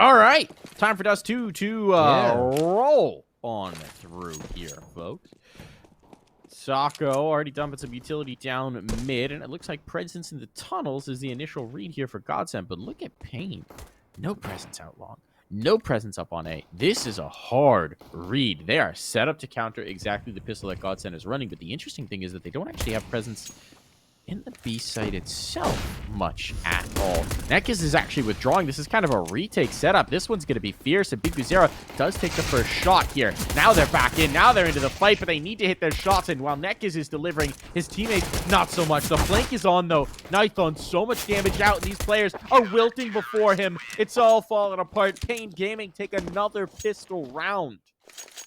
All right, time for Dust2 to roll on through here, folks. Sako already dumping some utility down mid, and it looks like presence in the tunnels is the initial read here for GODSENT, but look at paiN. No presence out long. No presence up on A. This is a hard read. They are set up to counter exactly the pistol that GODSENT is running, but the interesting thing is that they don't actually have presence in the B site itself much at all. Nekis is actually withdrawing. This is kind of a retake setup. This one's going to be fierce, and Big Zero does take the first shot here. Now they're back in. Now they're into the fight, but they need to hit their shots, and while Nekis is delivering, his teammates, not so much. The flank is on, though. Nython, so much damage out, and these players are wilting before him. It's all falling apart. paiN Gaming take another pistol round.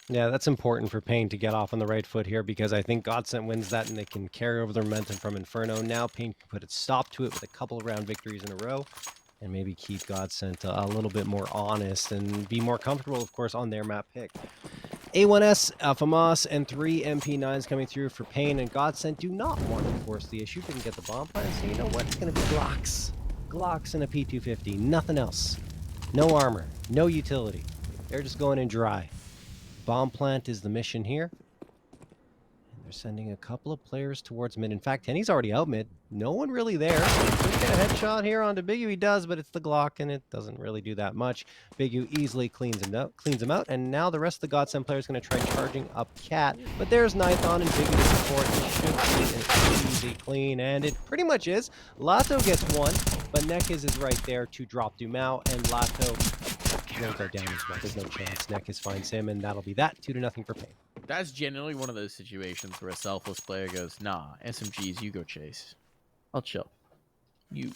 Yeah, that's important for paiN to get off on the right foot here, because I think GODSENT wins that and they can carry over the momentum from Inferno. Now paiN can put a stop to it with a couple of round victories in a row and maybe keep GODSENT a little bit more honest and be more comfortable, of course, on their map pick. A1S, FAMAS, and 3 MP9s coming through for paiN, and GODSENT do not want to force the issue. Didn't get the bomb plant, so you know what? It's going to be Glocks. Glocks and a P250. Nothing else. No armor. No utility. They're just going in dry. Bomb plant is the mission here. And they're sending a couple of players towards mid. In fact, Henny's already out mid. No one really there. Could get a headshot here onto Bigu. He does, but it's the Glock, and it doesn't really do that much. Bigu easily cleans him out, and now the rest of the GODSENT players going to try charging up Cat. But there's Nython and Bigu to support. It should be an easy clean, and it pretty much is. Lato gets one, but Nekis is right there to drop Dumao, and Lato won't go down as well. There's no chance. Nekis finds him, and that'll be that. 2-0 for paiN. That's generally one of those situations where a selfless player goes, nah, SMGs, you go chase. I'll chill. You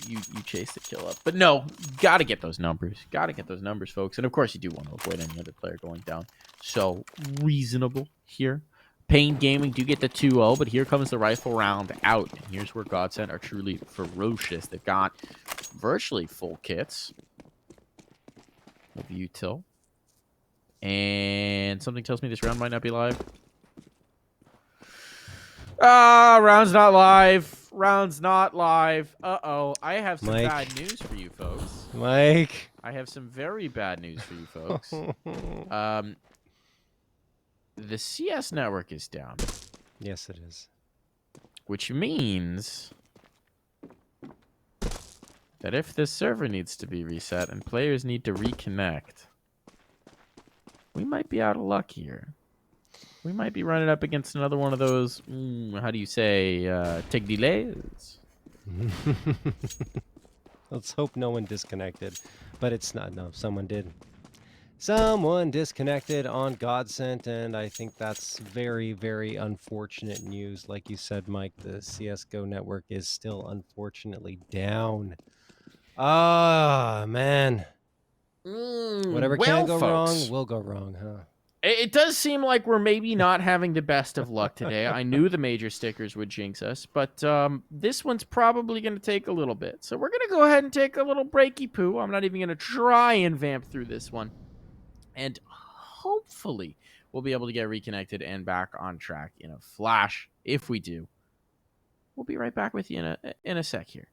chase the kill up. But no, gotta get those numbers. Gotta get those numbers, folks. And of course you do want to avoid any other player going down. So reasonable here. paiN Gaming do get the 2-0, but here comes the rifle round out. And here's where GODSENT are truly ferocious. They've got virtually full kits of util. And something tells me this round might not be live. Round's not live. Round's not live. Uh-oh. I have some bad news for you folks. Mike. I have some very bad news for you folks. The CS network is down. Yes, it is. Which means that if this server needs to be reset and players need to reconnect, we might be out of luck here. We might be running up against another one of those, how do you say, tech delays? Let's hope no one disconnected. But it's not. No, someone did. Someone disconnected on GODSENT, and I think that's very, very unfortunate news. Like you said, Mike, the CSGO network is still unfortunately down. Ah, man. Whatever can go wrong will go wrong, huh? It does seem like we're maybe not having the best of luck today. I knew the major stickers would jinx us, but this one's probably going to take a little bit. So we're going to go ahead and take a little breaky poo. I'm not even going to try and vamp through this one. And hopefully we'll be able to get reconnected and back on track in a flash. If we do, we'll be right back with you in a sec here.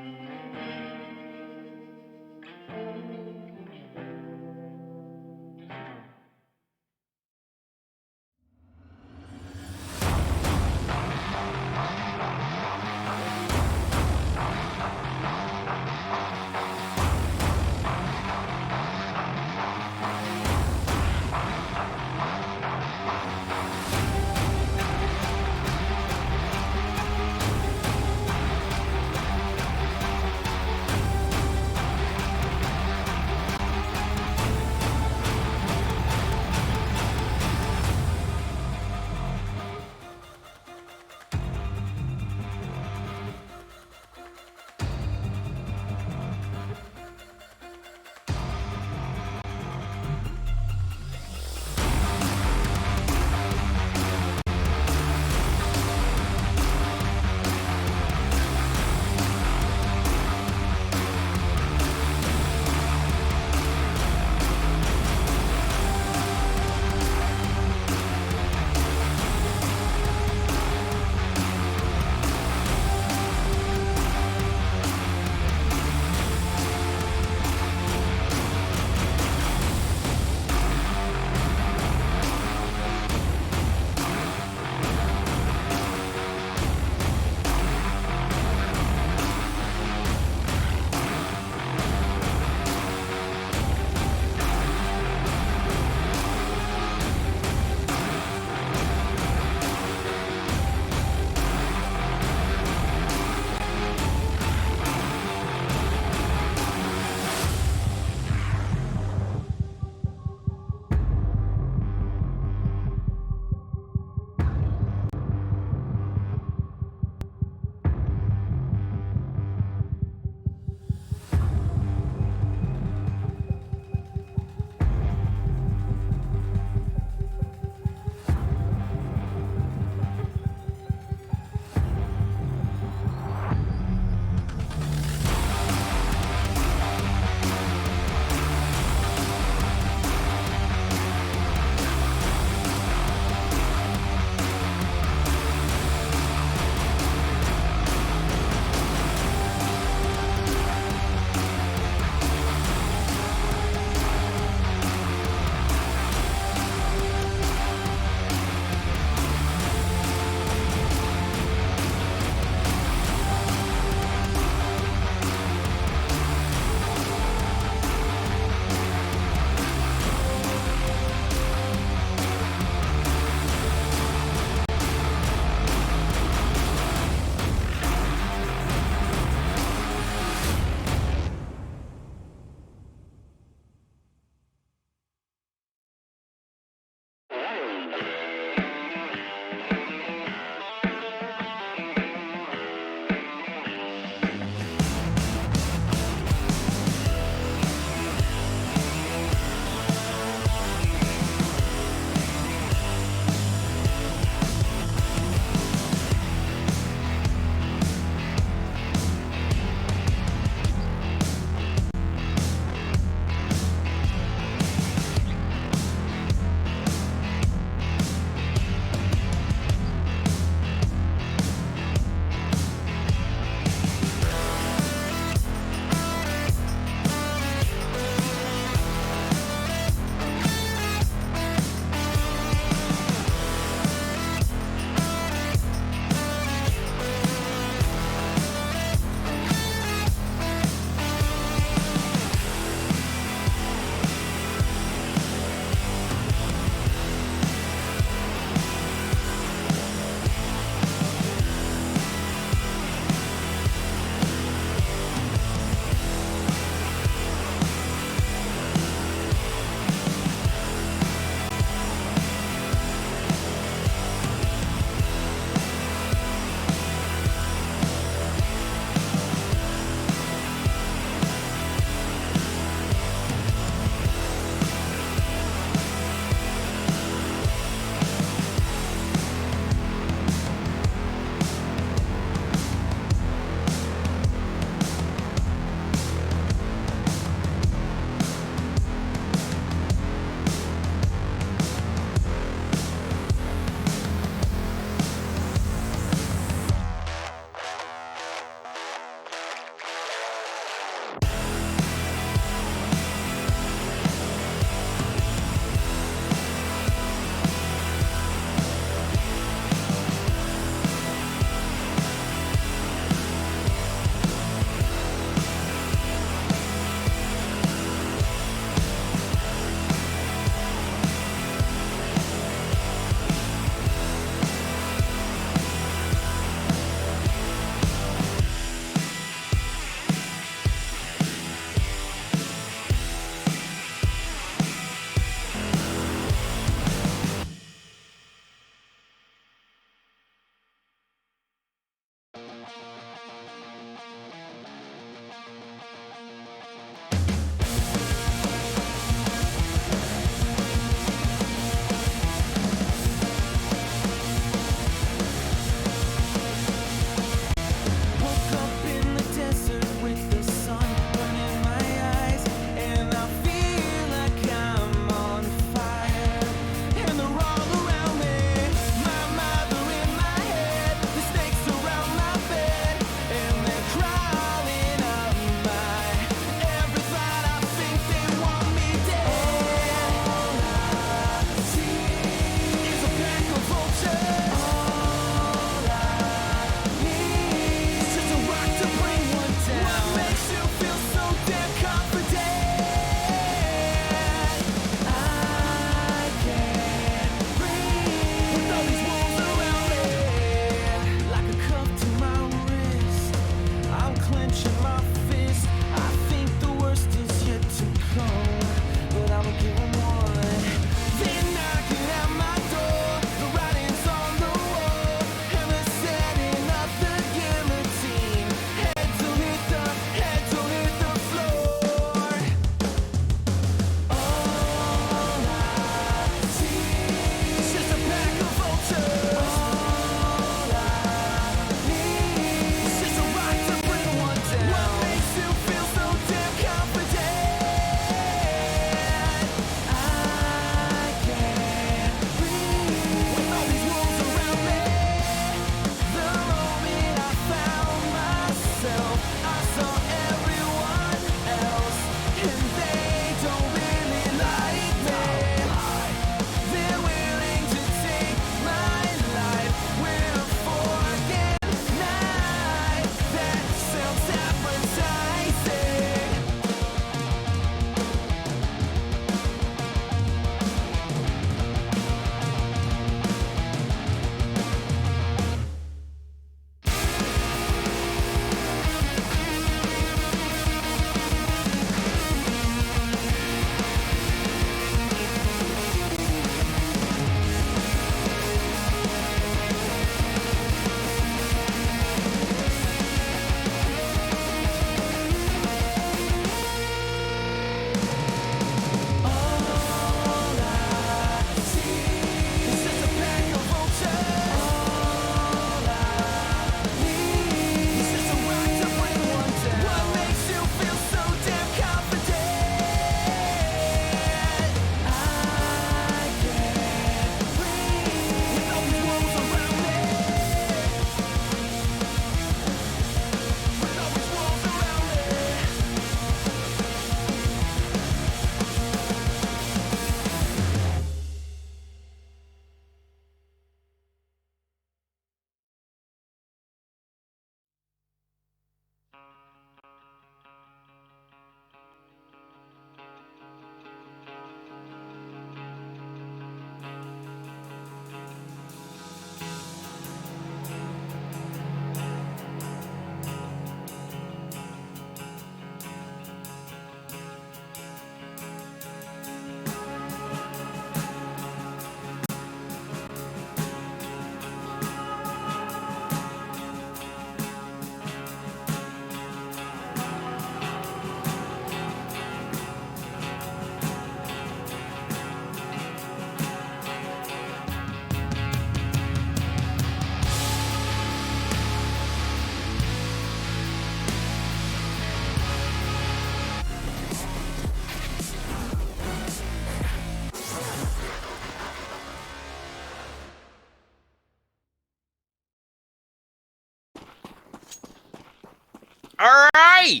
All right.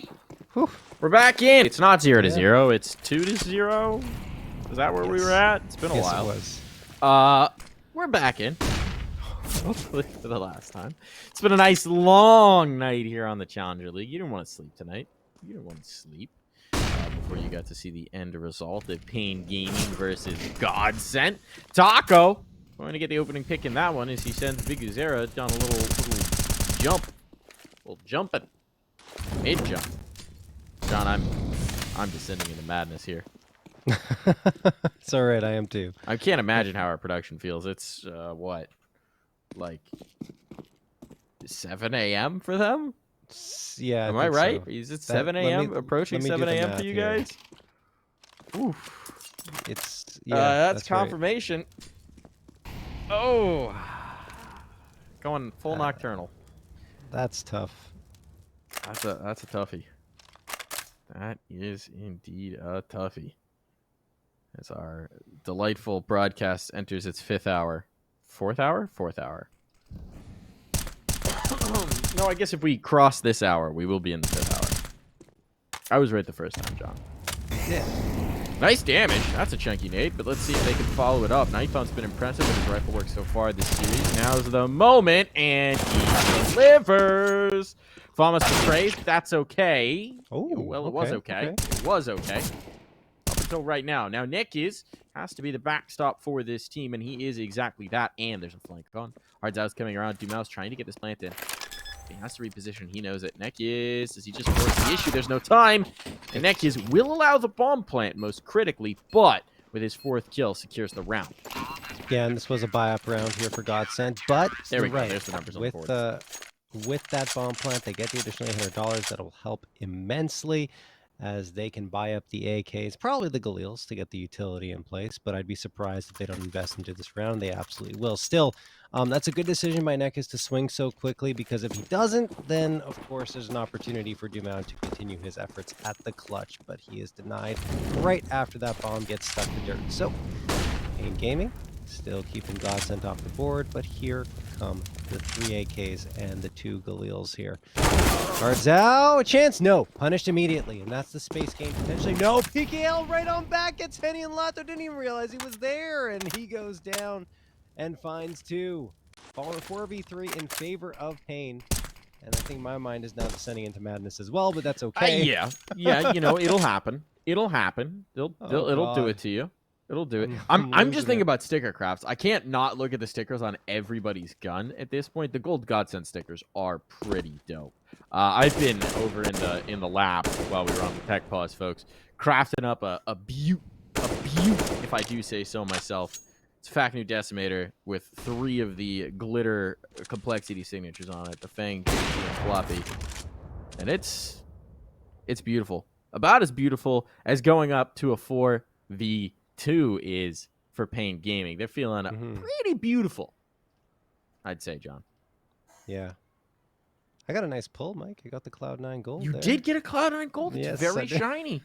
Whew. We're back in. It's not 0-0. It's 2-0. Is that where we were at? It's been a while. It was. We're back in. Hopefully for the last time. It's been a nice long night here on the Challenger League. You didn't want to sleep tonight. You didn't want to sleep before you got to see the end result of paiN Gaming versus GODSENT. Taco going to get the opening pick in that one as he sends Big Uzera down a little jump. Little jumping. Mid jump. John, I'm descending into madness here. It's all right. I am too. I can't imagine how our production feels. It's what, like 7 a.m. for them? Yeah. Am I right? So. Is it 7 a.m. approaching 7 a.m. for you guys? Oof. It's that's right. confirmation. Oh, going full nocturnal. That's tough. That's a toughie. That is indeed a toughie. As our delightful broadcast enters its 5th hour. 4th hour? 4th hour. No, I guess if we cross this hour, we will be in the 5th hour. I was right the first time, John. Yeah. Nice damage. That's a chunky nade, but let's see if they can follow it up. Nightphone's been impressive with his rifle work so far this series. Now's the moment, and he delivers. Famas betrays. That's okay. Oh, well, it was okay. It was okay. Up until right now. Now, Nick has to be the backstop for this team, and he is exactly that. And there's a flank on. Hardzout's coming around. Dumouse trying to get this plant in. He has to reposition. He knows it. Nekiz, does he just force the issue? There's no time. And Nekiz will allow the bomb plant most critically, but with his 4th kill, secures the round. Again, this was a buy-up round here for GODSENT, but there we go. Right. There's the numbers on the board. With that bomb plant, they get the additional $800. That'll help immensely as they can buy up the AKs, probably the Galils, to get the utility in place, but I'd be surprised if they don't invest into this round. They absolutely will. Still, that's a good decision by Nekiz to swing so quickly, because if he doesn't, then, of course, there's an opportunity for Dumau to continue his efforts at the clutch, but he is denied right after that bomb gets stuck to dirt. So, paiN Gaming still keeping GODSENT off the board, but here come the 3 AKs and the 2 Galils here. Hardzao, a chance? No. Punished immediately, and that's the space game potentially. No, PKL right on back, gets Henny and Lato, didn't even realize he was there, and he goes down and finds 2. Falling 4v3 in favor of paiN, and I think my mind is now descending into madness as well, but that's okay. Yeah, you know, it'll happen. It'll happen. It'll do it to you. It'll do it. I'm just thinking about sticker crafts. I can't not look at the stickers on everybody's gun at this point. The gold GODSENT stickers are pretty dope. I've been over in the lab while we were on the tech pause, folks, crafting up a beaut, if I do say so myself. It's a FAC new decimator with 3 of the glitter complexity signatures on it. The Fang, and Floppy, and it's beautiful. About as beautiful as going up to a 4v2 is for paiN Gaming. They're feeling pretty beautiful, I'd say, John. Yeah. I got a nice pull, Mike. I got the Cloud9 gold. You did get a Cloud9 gold? It's yes, very shiny.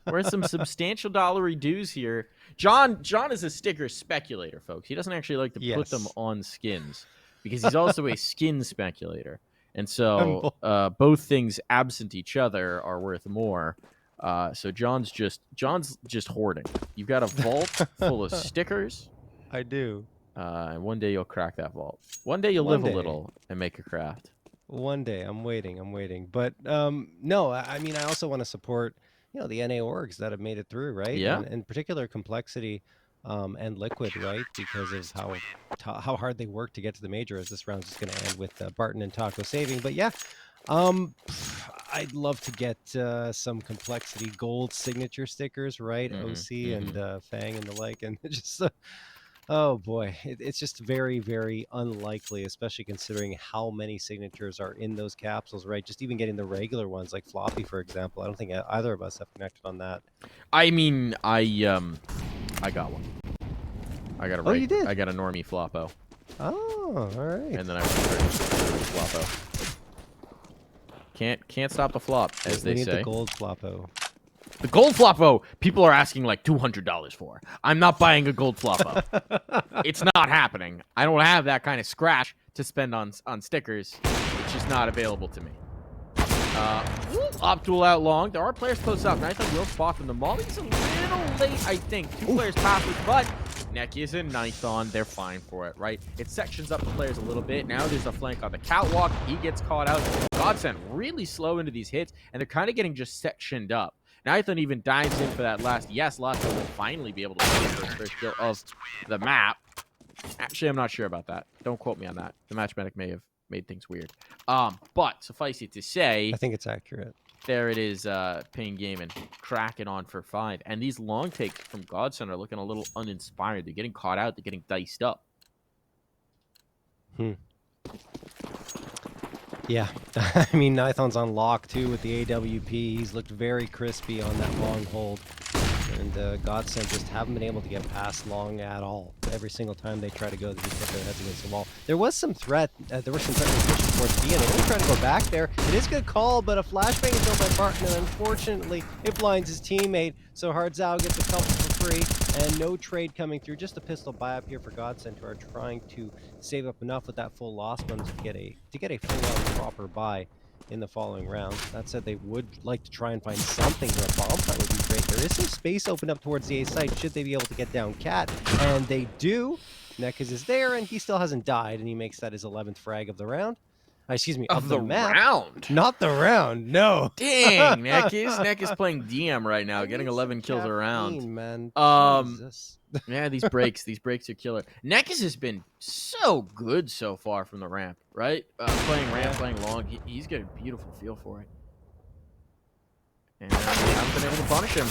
Worth some substantial dollary dues here. John is a sticker speculator, folks. He doesn't actually like to put them on skins because he's also a skin speculator. And so both things absent each other are worth more. So John's just hoarding. You've got a vault full of stickers. I do. And one day you'll crack that vault. One day you'll live a little and make a craft. One day. I'm waiting. But no, I mean, I also want to support, the NA orgs that have made it through, right? Yeah. And in particular, Complexity and Liquid, right? Because of how hard they work to get to the major, as this round's just going to end with Barton and Taco saving. But yeah, I'd love to get some Complexity gold signature stickers, right? OC and Fang and the like, and just oh boy, it's just very, very unlikely, especially considering how many signatures are in those capsules, right? Just even getting the regular ones like Floppy, for example. I don't think either of us have connected on that. I mean, I got one. I got a you did? I got a normie Floppo. Oh, all right. And then I went for Floppo. Can't stop the flop, as they need say. The gold Floppo. The gold Floppo, people are asking like $200 for. I'm not buying a gold Floppo. It's not happening. I don't have that kind of scratch to spend on stickers. It's just not available to me. Optimal out long. There are players close up. Nighthawk will spot from the mall. He's a little late, I think. 2 players past it, but Nekiz and Nighthawk, they're fine for it, right? It sections up the players a little bit. Now there's a flank on the catwalk. He gets caught out. GODSENT really slow into these hits, and they're kind of getting just sectioned up. Nighthawk even dives in for that last. Yes, Lotso will finally be able to win the first kill of the map. Actually, I'm not sure about that. Don't quote me on that. The match medic may have made things weird. But suffice it to say, I think it's accurate. there it is, paiN Gaming cracking on for 5. And these long takes from GODSENT are looking a little uninspired. They're getting caught out. They're getting diced up. Yeah, I mean, Nighthawk's on lock, too, with the AWP. He's looked very crispy on that long hold. And GODSENT just haven't been able to get past long at all. Every single time they try to go, they just put their heads against the wall. There was some threat. There was some threat pushing towards B, and they really tried to go back there. It is a good call, but a flashbang is done by Barton, and unfortunately, it blinds his teammate. So Hardzao gets a couple for free, and no trade coming through. Just a pistol buy up here for GODSENT, who are trying to save up enough with that full loss one to get a full-on proper buy in the following round. That said, they would like to try and find something where a bomb fight would be great. There is some space open up towards the A site should they be able to get down Cat, and they do. Nekiz is there, and he still hasn't died, and he makes that his 11th frag of the round. Excuse me, of the map. Round. Not the round, no. Dang, Nekiz playing DM right now, getting 11 kills around. Man. Jesus. Yeah, these breaks are killer. Nekiz has been so good so far from the ramp, right? Playing ramp, playing long. He's got a beautiful feel for it. And they haven't been able to punish him.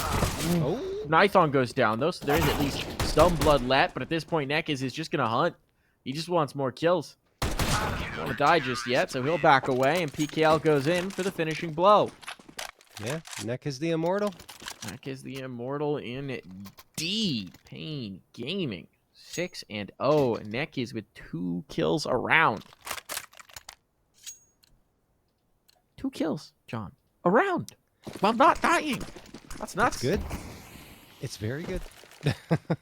Oh, Nighthawk goes down, though, so there is at least some blood left. But at this point, Nekiz is just going to hunt. He just wants more kills. Don't want to die just yet, so he'll back away, and PKL goes in for the finishing blow. Yeah, Nekiz the immortal. Nekiz the immortal indeed. paiN Gaming 6-0. Nekiz with 2 kills around. 2 kills, John. Around. While not dying. That's nuts. That's good. It's very good.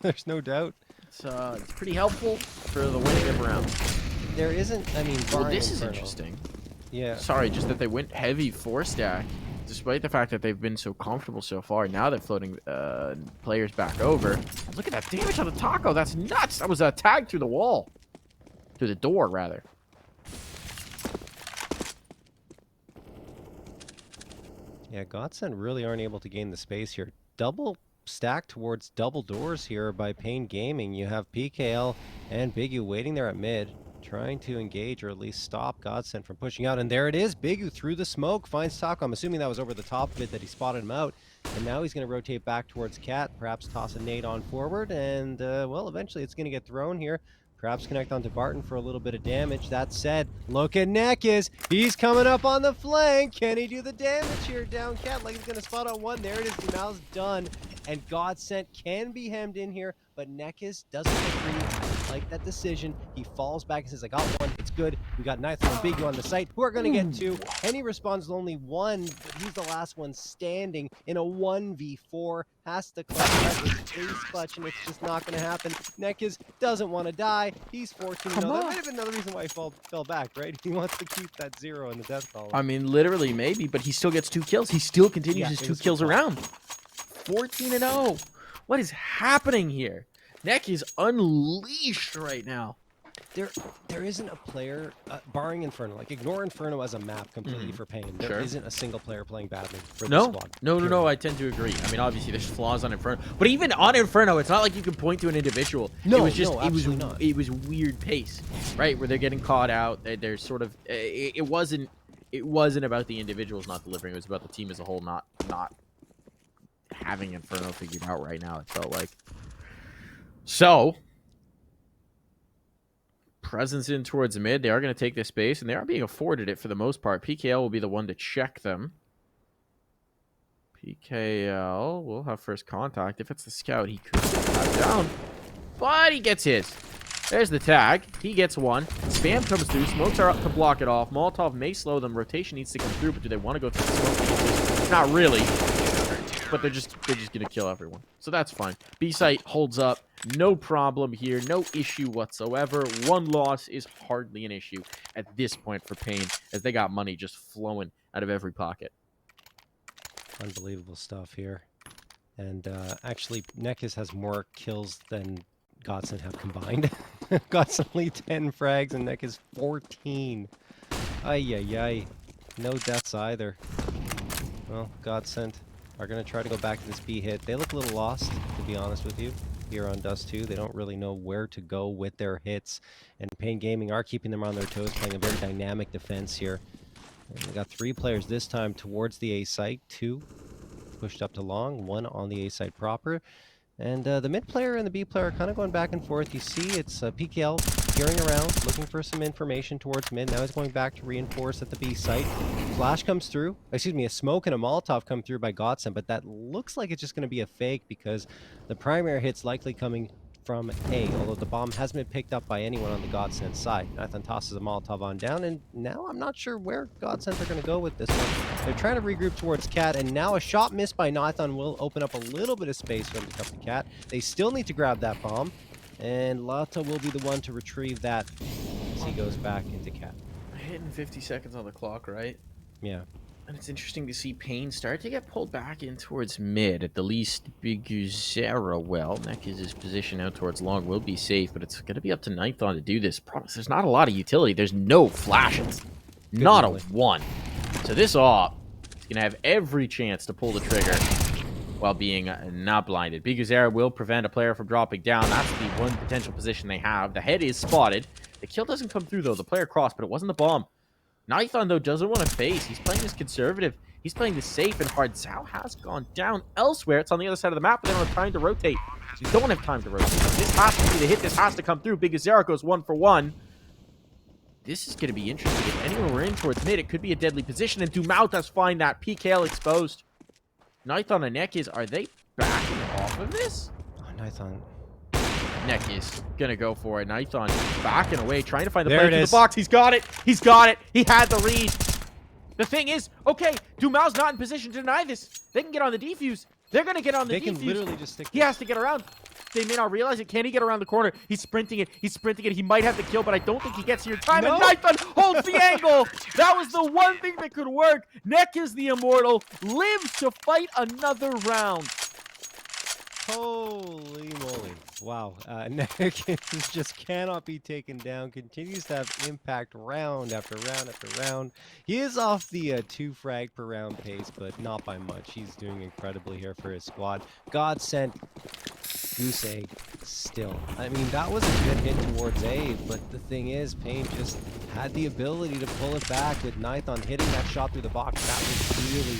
There's no doubt. It's pretty helpful for the winning of rounds. There isn't, I mean, Well, this Inferno. is interesting. Yeah. Sorry, just that they went heavy 4-stack, despite the fact that they've been so comfortable so far. Now they're floating players back over. And look at that damage on the Taco. That's nuts. That was a tag through the wall. Through the door, rather. Yeah, GODSENT really aren't able to gain the space here. Double stacked towards double doors here by paiN Gaming. You have PKL and Bigu waiting there at mid, trying to engage or at least stop GODSENT from pushing out. And there it is. Bigu through the smoke finds Taco. I'm assuming that was over the top of it that he spotted him out. And now he's going to rotate back towards Cat, perhaps toss a nade on forward. And, well, eventually it's going to get thrown here. Perhaps connect onto Barton for a little bit of damage. That said, look at Nekiz. He's coming up on the flank. Can he do the damage here? Down Cat, like he's going to spot out one. There it is. The mouth's done. And GODSENT can be hemmed in here, but Nekiz doesn't agree. I like that decision. He falls back and says, I got one. It's good. We got Nighthawk and Bigu on the site, who are going to get 2. And he responds with only 1, but he's the last one standing in a 1v4. Has to clutch that with face clutch, and it's just not going to happen. Nekiz doesn't want to die. He's 14. That might have been another reason why he fell back, right? He wants to keep that 0 in the death column. I mean, literally, maybe, but he still gets 2 kills. He still continues his 2 kills around. 14-0. What is happening here? Nekiz unleashed right now. There isn't a player, barring Inferno, like ignore Inferno as a map completely for paiN. There isn't a single player playing badly for this squad. No, I tend to agree. I mean, obviously there's flaws on Inferno, but even on Inferno, it's not like you can point to an individual. No, it was just it was weird pace, right? Where they're getting caught out. There's sort of it wasn't about the individuals not delivering. It was about the team as a whole not having Inferno figured out right now. It felt like so. Presence in towards mid. They are going to take this space, and they are being afforded it for the most part. PKL will be the one to check them. PKL will have first contact. If it's the scout, he could get down. But he gets his. There's the tag. He gets 1. Spam comes through. Smokes are up to block it off. Molotov may slow them. Rotation needs to come through, but do they want to go through the smoke? Not really. But they're just going to kill everyone. So that's fine. B-site holds up. No problem here. No issue whatsoever. 1 loss is hardly an issue at this point for paiN, as they got money just flowing out of every pocket. Unbelievable stuff here. And actually, Nekis has more kills than GODSENT have combined. GODSENT only 10 frags and Nekis 14. Ay, ay, ay. No deaths either. Well, GODSENT are going to try to go back to this B hit. They look a little lost, to be honest with you, here on Dust2. They don't really know where to go with their hits. And paiN Gaming are keeping them on their toes, playing a very dynamic defense here. And they got 3 players this time towards the A site, 2 pushed up to long, 1 on the A site proper. And the mid player and the B player are kind of going back and forth. You see it's PKL peering around, looking for some information towards mid. Now he's going back to reinforce at the B site. Flash comes through. Excuse me, a smoke and a Molotov come through by GODSENT, but that looks like it's just going to be a fake because the primary hit's likely coming from A, although the bomb hasn't been picked up by anyone on the GODSENT side. Nathan tosses a Molotov on down, and now I'm not sure where GODSENT are going to go with this one. They're trying to regroup towards Cat, and now a shot missed by Nathan will open up a little bit of space for him to come to Cat. They still need to grab that bomb, and Lata will be the one to retrieve that as he goes back into Cat. Hitting 50 seconds on the clock, right? Yeah. And it's interesting to see paiN start to get pulled back in towards mid. At the least, Biguzera, well, Nekis' position out towards long will be safe, but it's going to be up to Ninthon to do this. Promise, there's not a lot of utility. There's no flashes. Not a one. So this op is going to have every chance to pull the trigger while being not blinded. Biguzera will prevent a player from dropping down. That's the one potential position they have. The head is spotted. The kill doesn't come through, though. The player crossed, but it wasn't the bomb. Ninthon, though, doesn't want to face. He's playing this conservative. He's playing this safe and hard. Zhao has gone down elsewhere. It's on the other side of the map, but they don't have time to rotate. So you don't have time to rotate. This has to be the hit. This has to come through. Biguzera goes 1 for 1. This is going to be interesting. If anyone were in towards mid, it could be a deadly position, and Dumau does find that. PKL exposed. Ninthon and Nekis, are they backing off of this? Oh, Ninthon. Nekis gonna go for it. Ninthon backing away, trying to find the There player it to is. the box. He's got it. He's got it. He had the read. The thing is, okay, Dumau's not in position to deny this. They can get on the defuse. They're gonna get on the defuse. They can literally just stick. He has to get around. They may not realize it. Can he get around the corner? He's sprinting it. He's sprinting it. He might have the kill, but I don't think he gets here in time. No. And Ninthon holds the angle. That was the one thing that could work. Nekis, the immortal, lives to fight another round. Holy moly. Wow. Nekis just cannot be taken down. Continues to have impact round after round after round. He is off the 2 frag per round pace, but not by much. He's doing incredibly here for his squad. GODSENT, goose egg, still. I mean, that was a good hit towards A, but the thing is, paiN just had the ability to pull it back with Ninthon hitting that shot through the box. That was really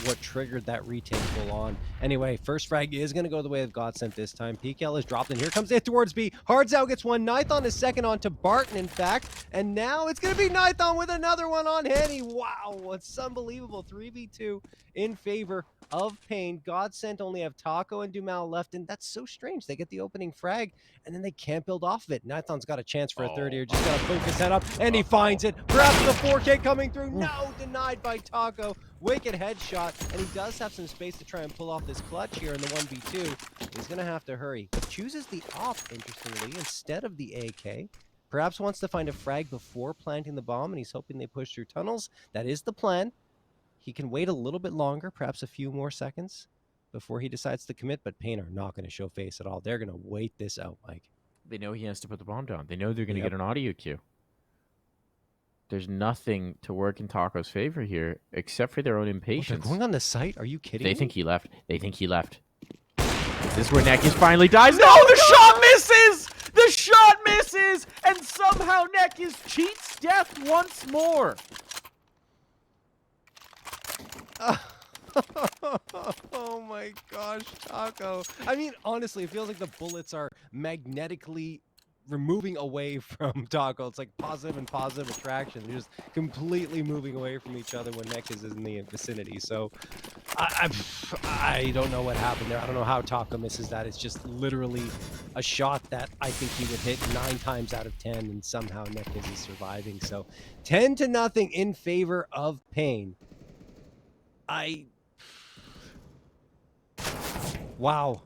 what triggered that retake full on. Anyway, first frag is going to go the way of GODSENT this time. PKL is dropped, and here comes it towards B. Hardzao gets one. Ninthon is second on to Barton, in fact. And now it's going to be Ninthon with another one on Henny. Wow, it's unbelievable. 3v2 in favor of paiN. GODSENT only have Taco and Dumau left, and that's so strange. They get the opening frag, and then they can't build off of it. Ninthon's got a chance for a third here. Just got to poke his head up, and he finds it. Perhaps the 4K coming through. No, denied by Taco. Wicked headshot, and he does have some space to try and pull off this clutch here in the 1v2. He's going to have to hurry. He chooses the op, interestingly, instead of the AK. Perhaps wants to find a frag before planting the bomb, and he's hoping they push through tunnels. That is the plan. He can wait a little bit longer, perhaps a few more seconds, before he decides to commit, but paiN are not going to show face at all. They're going to wait this out, Mike. They know he has to put the bomb down. They know they're going to get an audio cue. There's nothing to work in Taco's favor here, except for their own impatience. They're going on the site? Are you kidding me? They think he left. They think he left. Is this where Nekis finally dies? No, the shot misses! The shot misses! And somehow Nekis cheats death once more. Oh my gosh, Taco. I mean, honestly, it feels like the bullets are magnetically removing away from Taco. It's like positive and positive attraction. They're just completely moving away from each other when Nekis is in the vicinity. So I don't know what happened there. I don't know how Taco misses that. It's just literally a shot that I think he would hit 9 times out of 10, and somehow Nekis is surviving. So 10-0 in favor of paiN. Wow.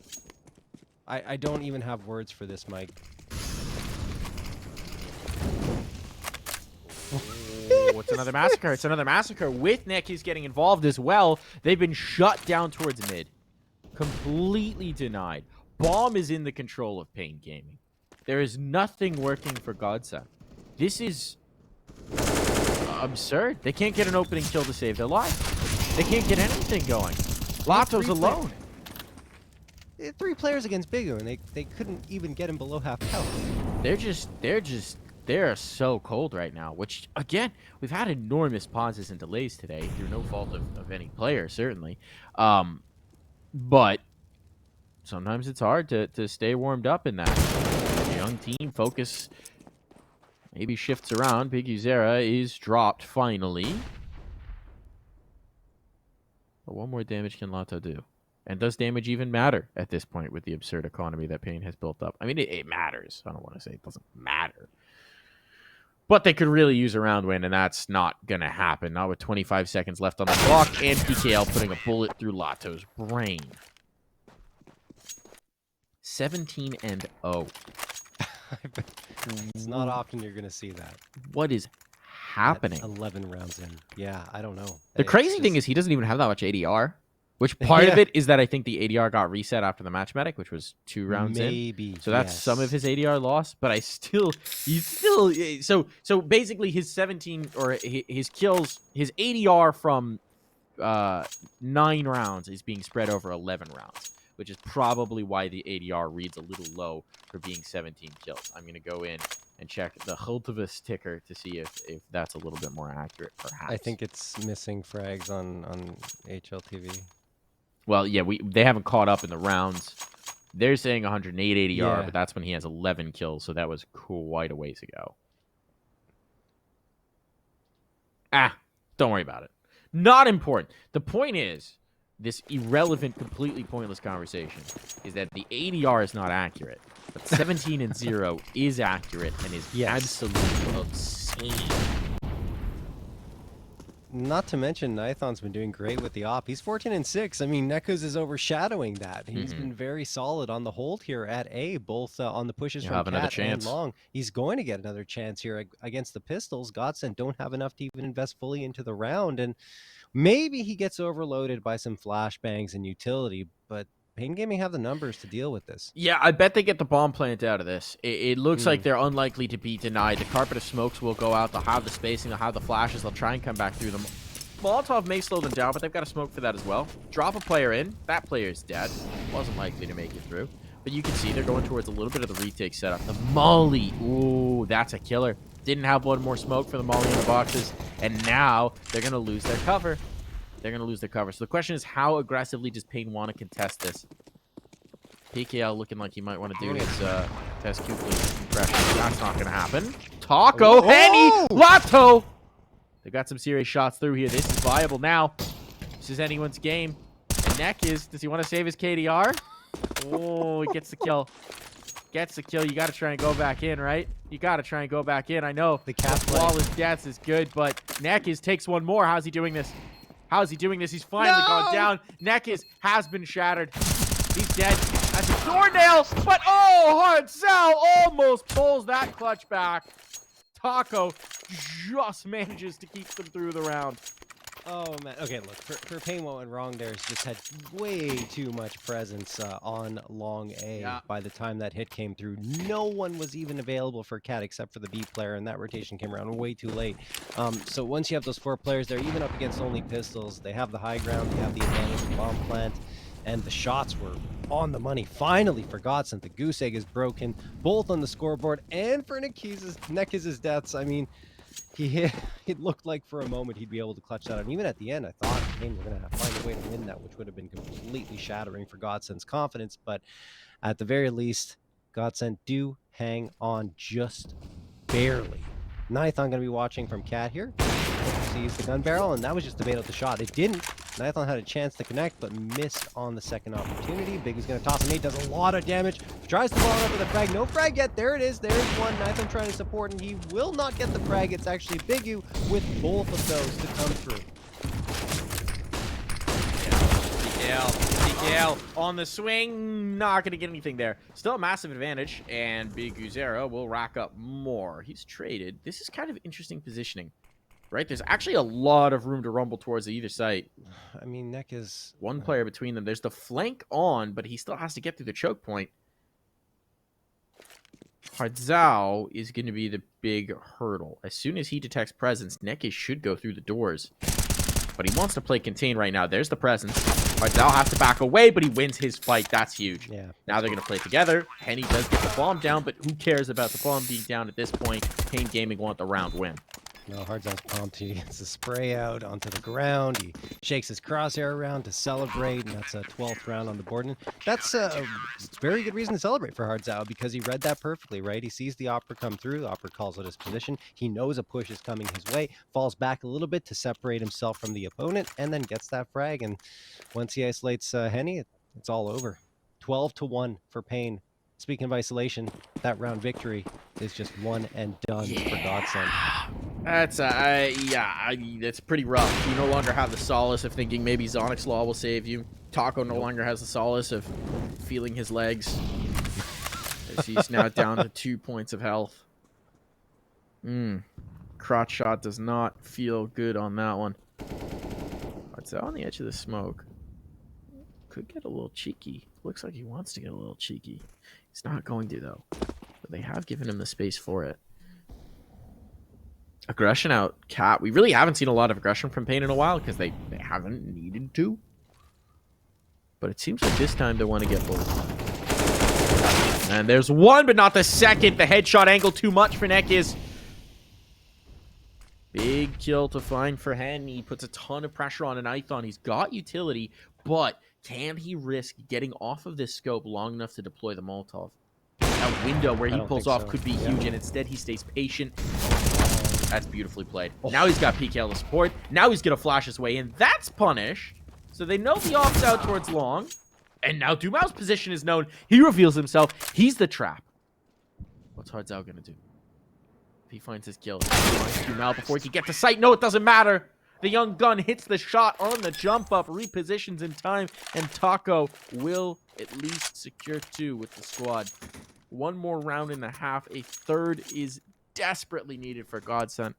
I don't even have words for this, Mike. it's another massacre. It's another massacre with Neckies getting involved as well. They've been shut down towards mid. Completely denied. Bomb is in the control of paiN Gaming. There is nothing working for GODSENT. This is absurd. They can't get an opening kill to save their lives. They can't get anything going. Lato's alone. 3 players against Bigu, and they couldn't even get him below half health. They're so cold right now, which, again, we've had enormous pauses and delays today through no fault of any player, certainly. But sometimes it's hard to stay warmed up in that. The young team focus maybe shifts around. Big Uzera is dropped finally. But what more damage can Lato do? And does damage even matter at this point with the absurd economy that paiN has built up? I mean, it matters. I don't want to say it doesn't matter. But they could really use a round win, and that's not going to happen. Not with 25 seconds left on the clock, and PKL putting a bullet through Lato's brain. 17-0. It's not often you're going to see that. What is happening? 11 rounds in. Yeah, I don't know. The crazy thing is he doesn't even have that much ADR. Which part of it is that I think the ADR got reset after the match medic, which was 2 rounds in. So that's some of his ADR loss, but he's still so basically his 17 or his kills, his ADR from 9 rounds is being spread over 11 rounds, which is probably why the ADR reads a little low for being 17 kills. I'm going to go in and check the Hultivus ticker to see if that's a little bit more accurate, perhaps. I think it's missing frags on HLTV. Well, yeah, they haven't caught up in the rounds. They're saying 108 ADR, but that's when he has 11 kills, so that was quite a ways ago. Don't worry about it. Not important. The point is, this irrelevant, completely pointless conversation is that the ADR is not accurate, but 17-0 is accurate and is absolutely obscene. Not to mention, Nithon's been doing great with the op. He's 14-6. I mean, Nekuz is overshadowing that. He's been very solid on the hold here at A, both on the pushes from Cat and Long. He's going to get another chance here against the Pistols. GODSENT don't have enough to even invest fully into the round, and maybe he gets overloaded by some flashbangs and utility, but paiN Gaming have the numbers to deal with this. Yeah, I bet they get the bomb plant out of this. It looks like they're unlikely to be denied. The carpet of smokes will go out. They'll have the spacing. They'll have the flashes. They'll try and come back through them. Molotov may slow them down, but they've got a smoke for that as well. Drop a player in. That player is dead. Wasn't likely to make it through. But you can see they're going towards a little bit of the retake setup. The Molly. Ooh, that's a killer. Didn't have one more smoke for the Molly in the boxes. And now they're going to lose their cover. They're going to lose their cover. So the question is, how aggressively does paiN want to contest this? PKL looking like he might want to do his test Q impression. That's not going to happen. Taco, Henny, Lato. They got some serious shots through here. This is viable now. This is anyone's game. And Neckies, does he want to save his KDR? Oh, he gets the kill. Gets the kill. You got to try and go back in, right? You got to try and go back in. I know the flawless deaths is good, but Neckies takes one more. How's he doing this? How is he doing this? He's finally gone down. Neckies has been shattered. He's dead. That's a door nail, but hard sell almost pulls that clutch back. Taco just manages to keep them through the round. Oh, man. Okay, look, for paiN, what went wrong there is just had way too much presence on long A. Yeah. By the time that hit came through, no one was even available for Cat except for the B player, and that rotation came around way too late. So once you have those 4 players, they're even up against only Pistols. They have the high ground, they have the advantage of bomb plant, and the shots were on the money. Finally, for GODSENT, the goose egg is broken, both on the scoreboard and for Nekiz's deaths. I mean, it looked like for a moment he'd be able to clutch that out. And even at the end, I thought, hey, we're going to find a way to win that, which would have been completely shattering for GODSENT's confidence. But at the very least, GODSENT do hang on just barely. Nithon going to be watching from Cat here. Sees the gun barrel, and that was just to bait out the shot. It didn't. Nithon had a chance to connect, but missed on the second opportunity. Big is going to toss a nade, does a lot of damage. Tries to follow up with a frag. No frag yet. There it is. There's one. Nithon trying to support, and he will not get the frag. It's actually Bigu with both of those to come through. DKL on the swing. Not going to get anything there. Still a massive advantage, and Big Uzera will rack up more. He's traded. This is kind of interesting positioning. Right? There's actually a lot of room to rumble towards either site. I mean, Neck is... One player between them. There's the flank on, but he still has to get through the choke point. Hardzao is going to be the big hurdle. As soon as he detects presence, Neck should go through the doors. But he wants to play contain right now. There's the presence. Hardzao has to back away, but he wins his fight. That's huge. Yeah. Now they're going to play together. Henny does get the bomb down, but who cares about the bomb being down at this point? paiN Gaming want the round win. No, Hardzao's pumped. He gets the spray out onto the ground. He shakes his crosshair around to celebrate, and that's a 12th round on the board. And that's a very good reason to celebrate for Hardzao because he read that perfectly, right? He sees the Opera come through. The Opera calls it his position. He knows a push is coming his way, falls back a little bit to separate himself from the opponent, and then gets that frag. And once he isolates Henny, it's all over. 12-1 for paiN. Speaking of isolation, that round victory is just one and done for GODSENT. That's that's pretty rough. You no longer have the solace of thinking maybe Zonic's Law will save you. Taco no longer has the solace of feeling his legs, as he's now down to 2 points of health. Crotch shot does not feel good on that one. It's on the edge of the smoke. Could get a little cheeky. Looks like he wants to get a little cheeky. He's not going to, though. But they have given him the space for it. Aggression out, Cat. We really haven't seen a lot of aggression from paiN in a while because they haven't needed to. But it seems like this time they want to get both. And there's one, but not the second. The headshot angle too much for Nekiz. Big kill to find for Hen. He puts a ton of pressure on an Ithon. He's got utility, but can he risk getting off of this scope long enough to deploy the Molotov? That window where he pulls off could be huge, and instead he stays patient. That's beautifully played. Now he's got PKL to support. Now he's going to flash his way in. That's punished. So they know the off's out towards long. And now Dumao's position is known. He reveals himself. He's the trap. What's Hardzao going to do? If he finds his kill, he finds Dumao before he can get to sight. No, it doesn't matter. The young gun hits the shot on the jump up, repositions in time, and Taco will at least secure 2 with the squad. One more round and a half. A third is desperately needed for GODSENT.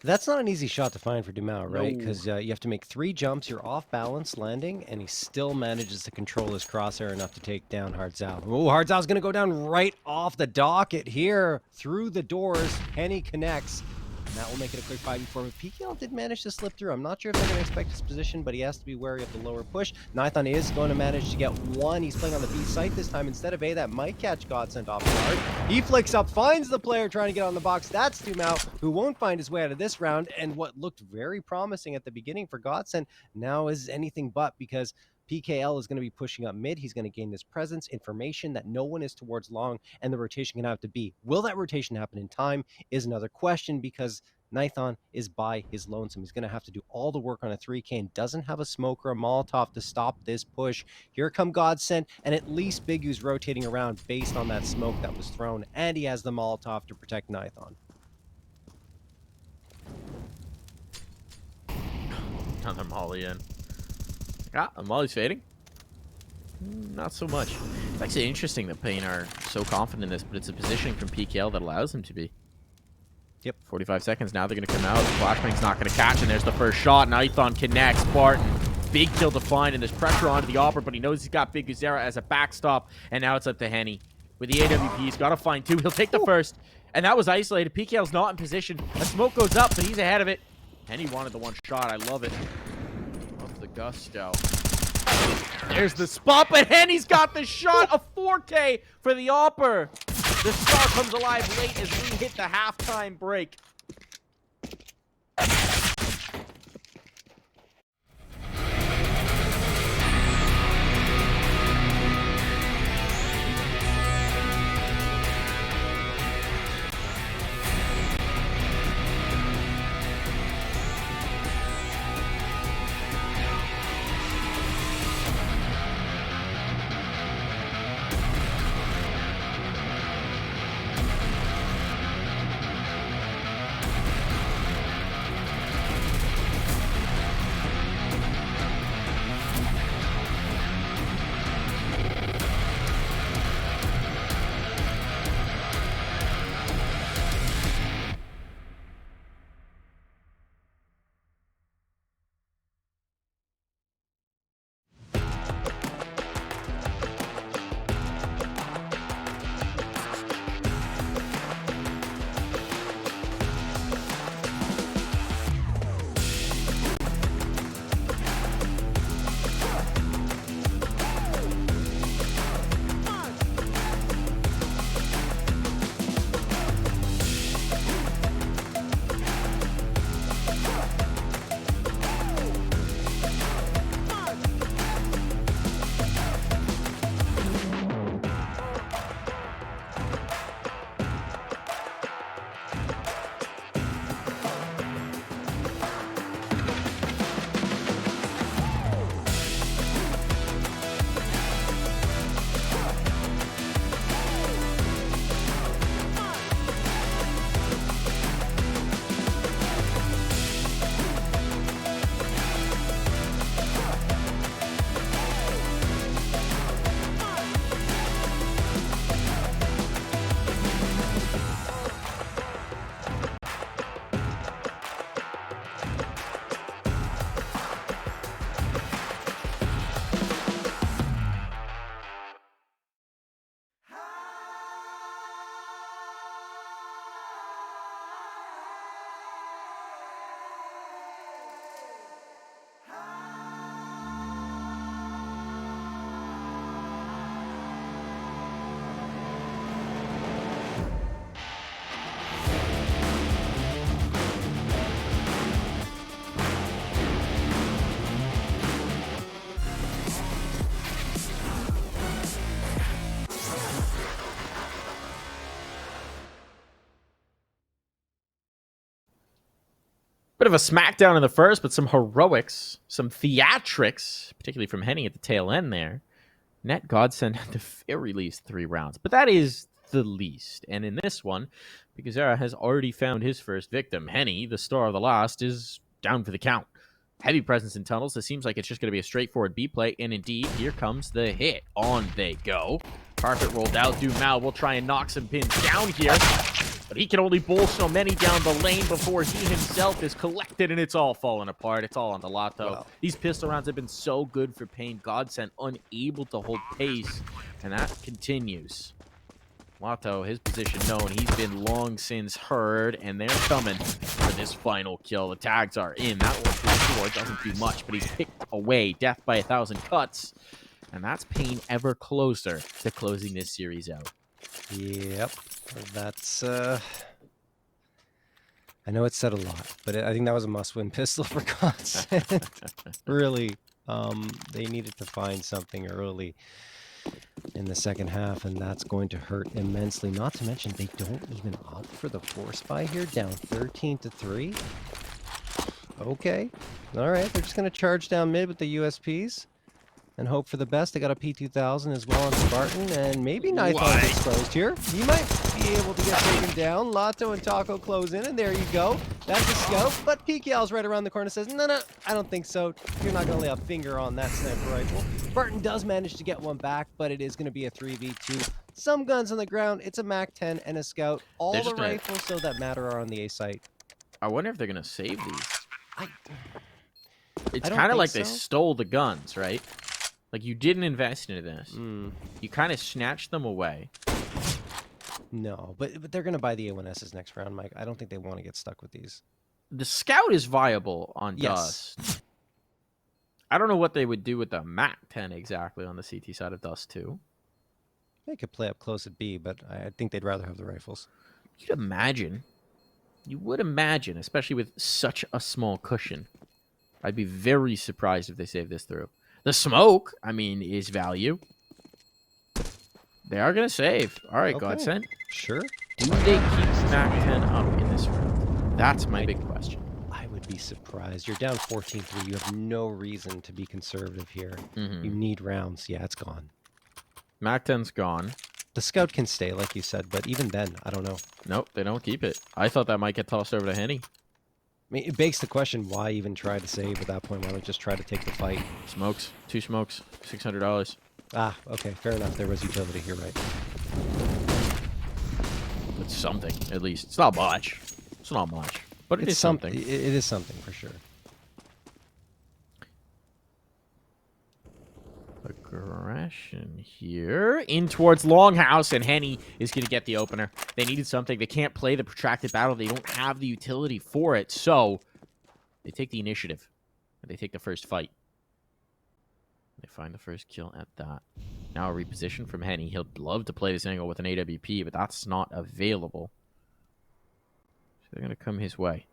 That's not an easy shot to find for Dumao, right? No. Because you have to make 3 jumps, you're off balance landing, and he still manages to control his crosshair enough to take down Hardzao. Oh, Hardzao's going to go down right off the docket here. Through the doors, Henny connects. And that will make it a quick 5v4. But PKL did manage to slip through. I'm not sure if they're going to expect his position, but he has to be wary of the lower push. Nithon is going to manage to get 1. He's playing on the B site this time instead of A. That might catch GODSENT off guard. He flicks up, finds the player trying to get on the box. That's Dumao, who won't find his way out of this round. And what looked very promising at the beginning for GODSENT now is anything but, because PKL is going to be pushing up mid. He's going to gain this presence, information that no one is towards long, and the rotation can have to be. Will that rotation happen in time is another question, because Nithon is by his lonesome. He's going to have to do all the work on a 3K and doesn't have a smoke or a Molotov to stop this push. Here come GODSENT, and at least Bigu's rotating around based on that smoke that was thrown, and he has the Molotov to protect Nithon. Another molly in. Ah, the molly's fading. Not so much. It's actually interesting that paiN are so confident in this, but it's a positioning from PKL that allows them to be. Yep. 45 seconds. Now they're going to come out. Flashbang's not going to catch, and there's the first shot. Nithon connects. Barton, big kill to find, and there's pressure onto the Opera, but he knows he's got Big Guzera as a backstop, and now it's up to Henny. With the AWP, he's got to find 2. He'll take the first, and that was isolated. PKL's not in position. A smoke goes up, but he's ahead of it. Henny wanted the one shot. I love it. Love the gusto. There's the spot, but Henny's got the shot. A 4K for the Opera. The star comes alive late as we hit the halftime break. Bit of a smackdown in the first, but some heroics, some theatrics, particularly from Henny at the tail end there. Net GODSENT at the very least 3 rounds, but that is the least. And in this one, Biguzera has already found his first victim. Henny, the star of the last, is down for the count. Heavy presence in tunnels. It seems like it's just going to be a straightforward B play. And indeed, here comes the hit. On they go. Carpet rolled out. Dumal will try and knock some pins down here. But he can only bowl so many down the lane before he himself is collected, and it's all falling apart. It's all on the Lotto. Wow. These pistol rounds have been so good for paiN. GODSENT unable to hold pace, and that continues. Lotto, his position known. He's been long since heard, and they're coming for this final kill. The tags are in. That one for sure doesn't do much, but he's picked away. Death by 1,000 cuts, and that's paiN ever closer to closing this series out. Yep, that's I know it said a lot, but I think that was a must-win pistol for GODSENT. Really, they needed to find something early in the second half, and that's going to hurt immensely. Not to mention, they don't even opt for the force buy here, down 13-3. Okay, all right, they're just going to charge down mid with the USPs. And hope for the best. They got a P2000 as well on Spartan, and maybe Nithon's exposed here. You might be able to get taken down. Lotto and Taco close in, and there you go. That's a scout, but PKL's right around the corner, says, no, I don't think so. You're not going to lay a finger on that sniper rifle. Spartan does manage to get one back, but it is going to be a 3v2. Some guns on the ground. It's a MAC-10 and a scout. All the rifles so that matter are on the A site. I wonder if they're going to save these. It's I don't kind of think like so. they stole the guns, right? Like, you didn't invest into this. You kind of snatched them away. No, but they're going to buy the A1Ss next round, Mike. I don't think they want to get stuck with these. The Scout is viable on Yes. Dust. I don't know what they would do with the MAC-10 exactly on the CT side of Dust2. They could play up close at B, but I think they'd rather have the rifles. You would imagine, especially with such a small cushion. I'd be very surprised if they save this through. The smoke, I mean, is value. They are going to save. All right, Okay. GODSENT. Sure. Do they keep MAC-10 up in this round? That's my big question. I would be surprised. You're down 14-3. You have no reason to be conservative here. Mm-hmm. You need rounds. Yeah, it's gone. MAC-10's gone. The scout can stay, like you said, but even then, I don't know. Nope, they don't keep it. I thought that might get tossed over to Henny. I mean, it begs the question, why even try to save at that point? Why not just try to take the fight? Smokes. 2 smokes. $600. Ah, okay, fair enough. There was utility here, right? It's something, at least. It's not much. It's not much. But it is something. It is something, for sure. Aggression here. In towards Longhouse, and Henny is going to get the opener. They needed something. They can't play the protracted battle. They don't have the utility for it. So, they take the initiative. They take the first fight. They find the first kill at that. Now a reposition from Henny. He'll love to play this angle with an AWP, but that's not available. So they're going to come his way.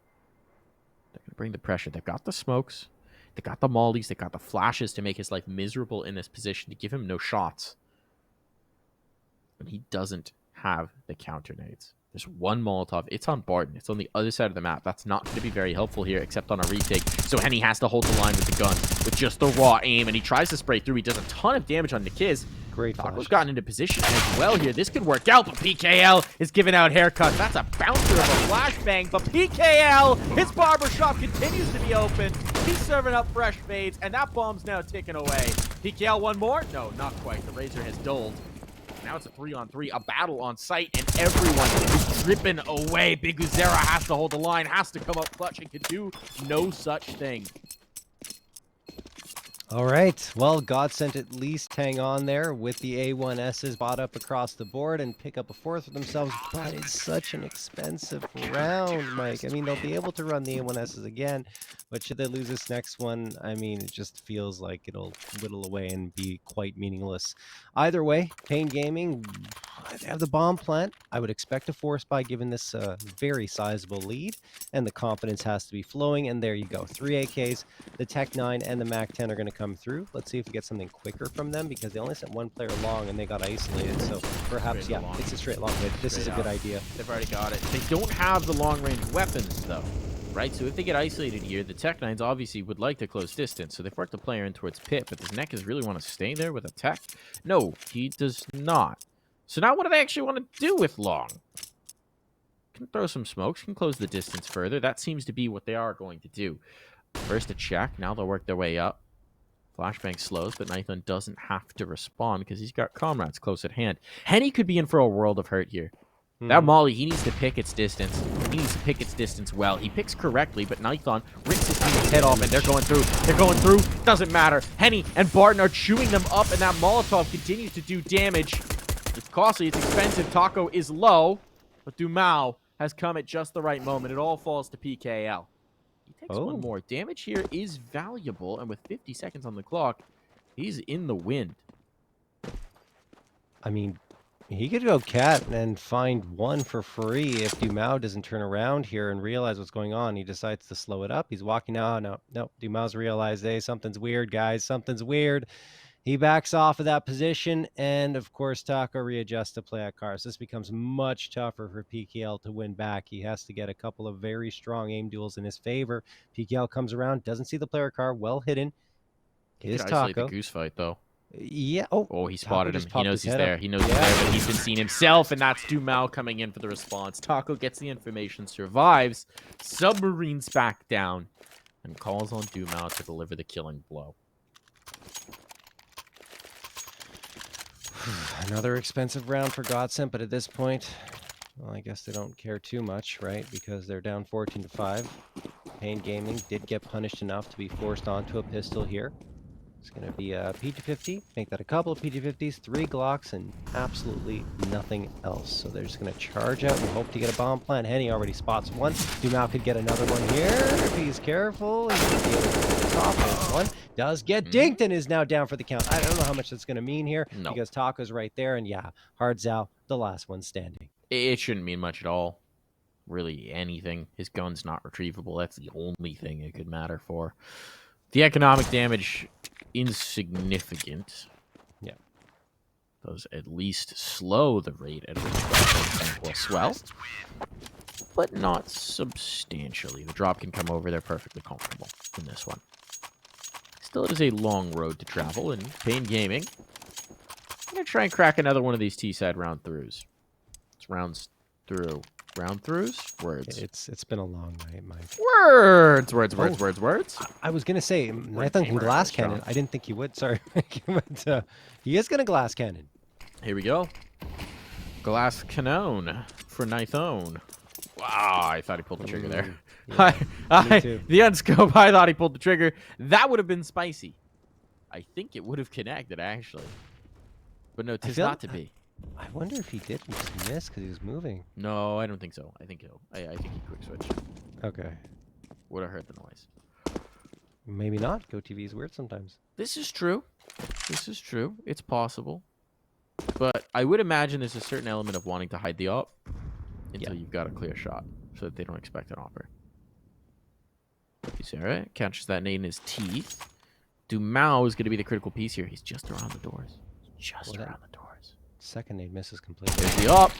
They're going to bring the pressure. They've got the smokes. They got the mollies. They got the flashes to make his life miserable in this position, to give him no shots. And he doesn't have the counter nades. There's one Molotov. It's on Barton. It's on the other side of the map. That's not going to be very helpful here, except on a retake. So Henny has to hold the line with the guns, with just the raw aim, and he tries to spray through. He does a ton of damage on Nikiz. Great Taco's flash. gotten into position as well here. This could work out, but PKL is giving out haircuts. That's a bouncer of a flashbang, but PKL, his barbershop continues to be open. He's serving up fresh fades, and that bomb's now ticking away. PKL one more? No, not quite. The Razor has doled. Now it's a 3-on-3, a battle on site, and everyone is dripping away. Biguzera has to hold the line, has to come up clutch, and can do no such thing. All right. Well, GODSENT at least hang on there with the A1Ss bought up across the board and pick up a fourth for themselves. But it's such an expensive round, Mike. I mean, they'll be able to run the A1Ss again, but should they lose this next one, I mean, it just feels like it'll whittle away and be quite meaningless. Either way, paiN Gaming, they have the bomb plant. I would expect a force buy given this very sizable lead, and the confidence has to be flowing. And there you go. 3 AKs, the Tech 9 and the MAC-10 are going to come through. Let's see if we get something quicker from them, because they only sent one player long and they got isolated. So perhaps, Straight yeah, long. it's a straight long hit. This is a good idea. They've already got it. They don't have the long-range weapons, though. right? So if they get isolated here, the Tech Nines obviously would like to close distance. So they've worked the player in towards Pit, but does Neckers really want to stay there with a Tech? No, he does not. So now what do they actually want to do with Long? Can throw some smokes, can close the distance further. That seems to be what they are going to do. First a check, now they'll work their way up. Flashbang slows, but Nathan doesn't have to respond because he's got comrades close at hand. Henny could be in for a world of hurt here. That Molly, he needs to pick its distance. He needs to pick its distance well. He picks correctly, but Nithon rips his team's head off, and they're going through. They're going through. Doesn't matter. Henny and Barton are chewing them up, and that Molotov continues to do damage. It's costly. It's expensive. Taco is low, but Dumao has come at just the right moment. It all falls to PKL. He takes one more. Damage here is valuable, and with 50 seconds on the clock, he's in the wind. I mean, he could go cat and find one for free if Dumao doesn't turn around here and realize what's going on. He decides to slow it up. He's walking out. No. Dumao's realized, hey, something's weird, guys. Something's weird. He backs off of that position, and of course, Taco readjusts to play at cars. This becomes much tougher for PKL to win back. He has to get a couple of very strong aim duels in his favor. PKL comes around, doesn't see the player car, well hidden. He could isolate the goose fight, though. Yeah. Oh, he spotted him. He knows he's there. He knows he's there, but he's been seen himself, and that's Dumao coming in for the response. Taco gets the information, survives, submarines back down, and calls on Dumao to deliver the killing blow. Another expensive round for GODSENT, but at this point, well, I guess they don't care too much, right? Because they're down 14-5. paiN Gaming did get punished enough to be forced onto a pistol here. It's going to be a P250, make that a couple of P250s, 3 Glocks, and absolutely nothing else. So they're just going to charge out and hope to get a bomb plant. Henny already spots one. Dumao could get another one here. If he's careful, he should be able to get this off. There's one. Does get dinked and is now down for the count. I don't know how much that's going to mean here because Taco's right there. And yeah, Hard's out, the last one standing. It shouldn't mean much at all. Really anything. His gun's not retrievable. That's the only thing it could matter for. The economic damage, insignificant. Yeah. Does at least slow the rate at which GODSENT will swell, but not substantially. The drop can come over. They're perfectly comfortable in this one. Still, it is a long road to travel, and paiN Gaming, I'm going to try and crack another one of these T-side round throughs. It's rounds through. Round throughs? Words. It's been a long night, Mike. Words! I was going to say, Nathan can glass cannon. I didn't think he would, sorry. But he is going to glass cannon. Here we go. Glass cannon for Nathan. Wow, I thought he pulled the trigger there. Yeah, the unscope, I thought he pulled the trigger. That would have been spicy. I think it would have connected, actually. But no, tis not to be. I wonder if he did miss because he was moving. No, I don't think so. I think I think he quick switched. Okay. Would have heard the noise. Maybe not. GoTV is weird sometimes. This is true. This is true. It's possible. But I would imagine there's a certain element of wanting to hide the op until you've got a clear shot so that they don't expect an opper. Sarah catches that nade in his teeth. Dumao is going to be the critical piece here. He's just around the doors. Just around the doors. Second nade misses completely. There's the op.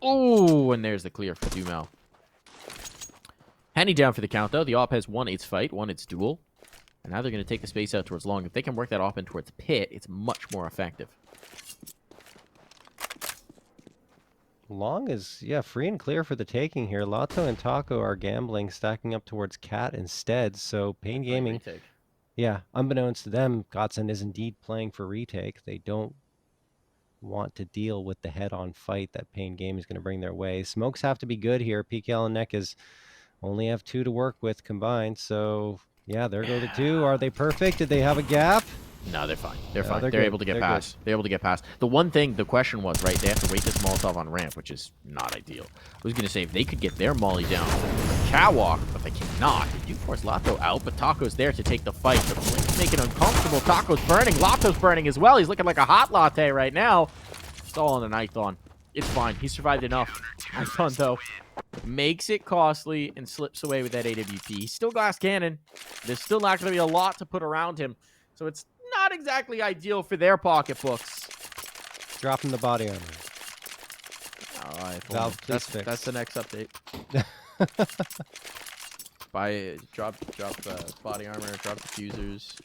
Oh, and there's the clear for Dumao. Henny down for the count, though. The op has won its fight, won its duel. And now they're going to take the space out towards long. If they can work that op in towards pit, it's much more effective. Long is, free and clear for the taking here. Lato and Taco are gambling, stacking up towards Cat instead. So paiN Gaming, unbeknownst to them, GODSENT is indeed playing for retake. They don't want to deal with the head-on fight that paiN Gaming is going to bring their way. Smokes have to be good here. PKL and Neck only have 2 to work with combined. So, there go the 2. Are they perfect? Did they have a gap? No, they're fine. They're fine. They're able to get past. They're able to get past. The one thing, the question was, right, they have to wait this Molotov on ramp, which is not ideal. I was going to say, if they could get their molly down the catwalk, but they cannot. They do force Lato out, but Taco's there to take the fight. The flames make it uncomfortable. Taco's burning. Lato's burning as well. He's looking like a hot latte right now. It's all on the Nithon. It's fine. He survived enough. Nithon, though, makes it costly and slips away with that AWP. He's still glass cannon. There's still not going to be a lot to put around him. So it's not exactly ideal for their pocketbooks. Dropping the body armor. All right, Valve, please fix. That's the next update. Drop body armor, drop diffusers.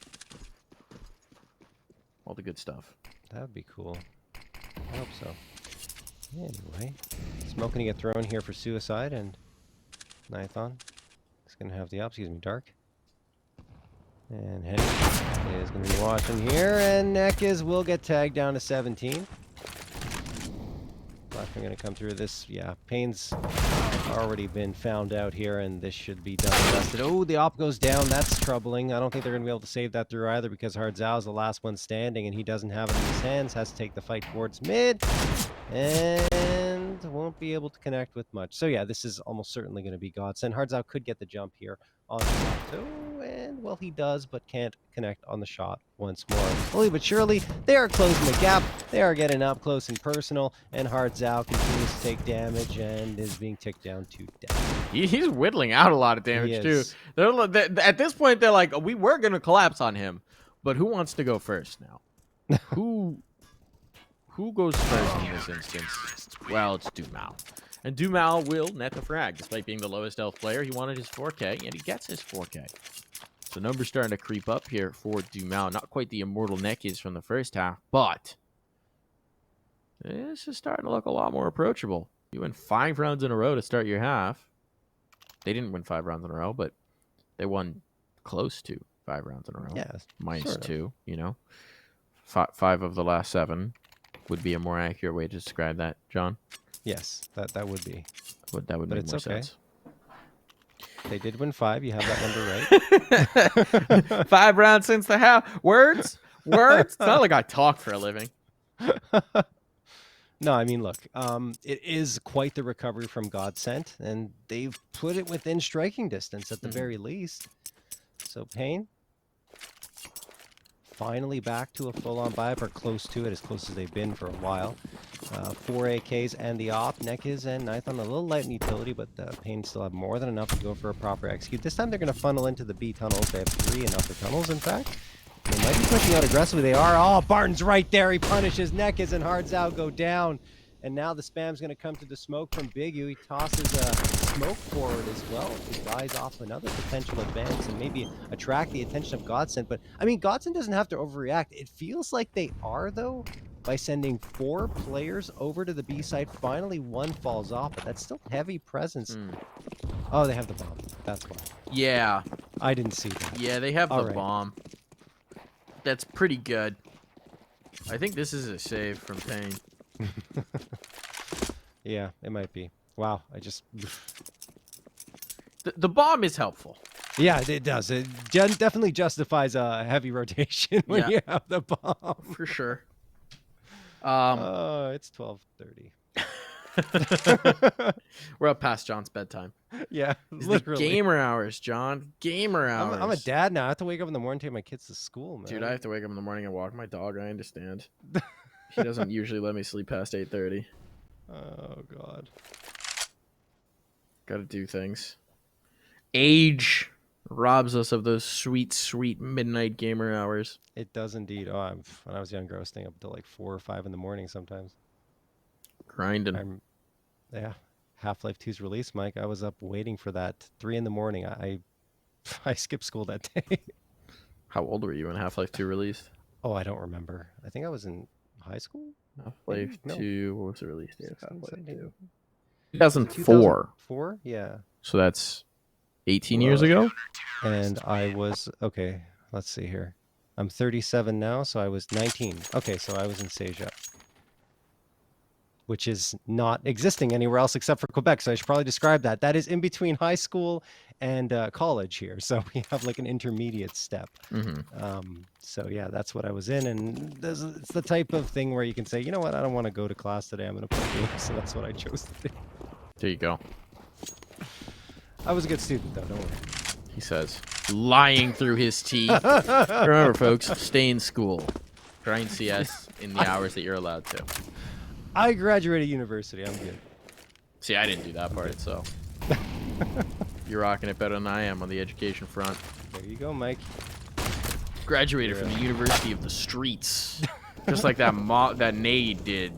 All the good stuff. That would be cool. I hope so. Anyway, smoke gonna get thrown here for suicide, and Nithon is gonna have the excuse me, Dark. And Henry is gonna be watching here, and Nekis will get tagged down to 17. Blackman gonna come through this. Yeah, paiN's already been found out here, and this should be done and dusted. Oh, the op goes down. That's troubling. I don't think they're gonna be able to save that through either, because Hardzao is the last one standing, and he doesn't have it in his hands. Has to take the fight towards mid, and won't be able to connect with much. So yeah, this is almost certainly going to be GODSENT. Hardzao could get the jump here on the plateau, and well, he does, but can't connect on the shot once more. Slowly but surely, they are closing the gap. They are getting up close and personal, and Hardzao continues to take damage and is being ticked down to death. He's whittling out a lot of damage too. is. At this point, they're like, we were gonna collapse on him, but who wants to go first now? Who goes first in this instance? Well, it's Dumao. And Dumao will net the frag. Despite being the lowest health player, he wanted his 4K, and he gets his 4K. So numbers starting to creep up here for Dumao. Not quite the immortal Nekis from the first half, but this is starting to look a lot more approachable. You win 5 rounds in a row to start your half. They didn't win 5 rounds in a row, but they won close to 5 rounds in a row. Yeah, Minus sort of. 2, you know. 5 of the last 7 would be a more accurate way to describe that, John. Yes, that would be. That would But make it's more okay. sense. They did win 5. You have that number right. 5 rounds since the half. Words? It's not like I talk for a living. No, I mean, look, it is quite the recovery from GODSENT, and they've put it within striking distance at the very least. So paiN finally back to a full-on buyup, or close to it, as close as they've been for a while. 4 AKs and the op. Nekis and Nithon a little light in utility, but paiN still have more than enough to go for a proper execute. This time they're going to funnel into the B tunnels. They have 3 in upper tunnels, in fact. They might be pushing out aggressively. They are. Oh, Barton's right there. He punishes Nekis, and Hardzao go down. And now the spam's going to come to the smoke from Bigu. He tosses a smoke forward as well. He dies off another potential advance and maybe attract the attention of GODSENT. But, I mean, GODSENT doesn't have to overreact. It feels like they are, though, by sending 4 players over to the B side. Finally, 1 falls off, but that's still heavy presence. Oh, they have the bomb. That's why. Yeah. I didn't see that. Yeah, they have the All right. bomb. That's pretty good. I think this is a save from paiN. Yeah, it might be. Wow, I just... The bomb is helpful. Yeah, it does. It definitely justifies a heavy rotation when you have the bomb. For sure. It's 12:30. We're up past John's bedtime. Yeah, These literally. the gamer hours, John. Gamer hours. I'm a dad now. I have to wake up in the morning to take my kids to school, man. Dude, I have to wake up in the morning and walk my dog. I understand. He doesn't usually let me sleep past 8:30. Oh, God. Gotta do things. Age robs us of those sweet, sweet midnight gamer hours. It does indeed. Oh, when I was younger, I was staying up until like 4 or 5 in the morning sometimes. Grinding. Yeah. Half-Life 2's release, Mike. I was up waiting for that 3 in the morning. I skipped school that day. How old were you when Half-Life 2 released? Oh, I don't remember. I think I was in high school. Half-Life No. 2. What was the release date of 16, Half-Life 17. 2? 2004. 2004? Yeah. So that's 18 years ago? And I was, okay, let's see here. I'm 37 now, so I was 19. Okay, so I was in Seja, which is not existing anywhere else except for Quebec. So I should probably describe that. That is in between high school and college here. So we have like an intermediate step. So yeah, that's what I was in. And it's the type of thing where you can say, you know what, I don't want to go to class today. I'm going to play games. So that's what I chose to do. There you go. I was a good student, though. Don't worry. He says, lying through his teeth. Remember, folks, stay in school. Grind CS in the hours that you're allowed to. I graduated university. I'm good. See, I didn't do that part, so. You're rocking it better than I am on the education front. There you go, Mike. Graduated from the University of the Streets. Just like that Nade did.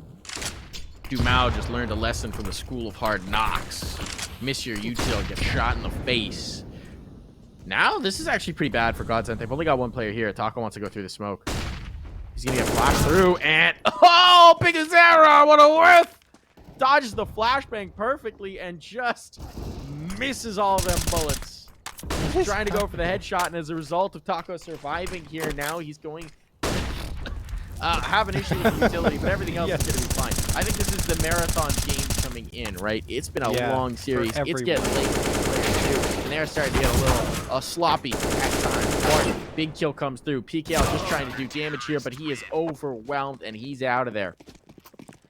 Dumao just learned a lesson from the School of Hard Knocks. Miss your util, get shot in the face. Now, this is actually pretty bad for GODSENT. They've only got one player here. Taco wants to go through the smoke. He's going to get flashed through, and... Oh, Pigazera! What a whiff! Dodges the flashbang perfectly and just misses all of them bullets. He's trying to go for the headshot, and as a result of Taco surviving here, now he's going... have an issue with utility, but everything else is going to be fine. I think this is the marathon games coming in, right? It's been a long series. It's getting late for these players too, and they're starting to get a little sloppy at times. Martin, big kill comes through. PKL just trying to do damage here, but he is overwhelmed, and he's out of there.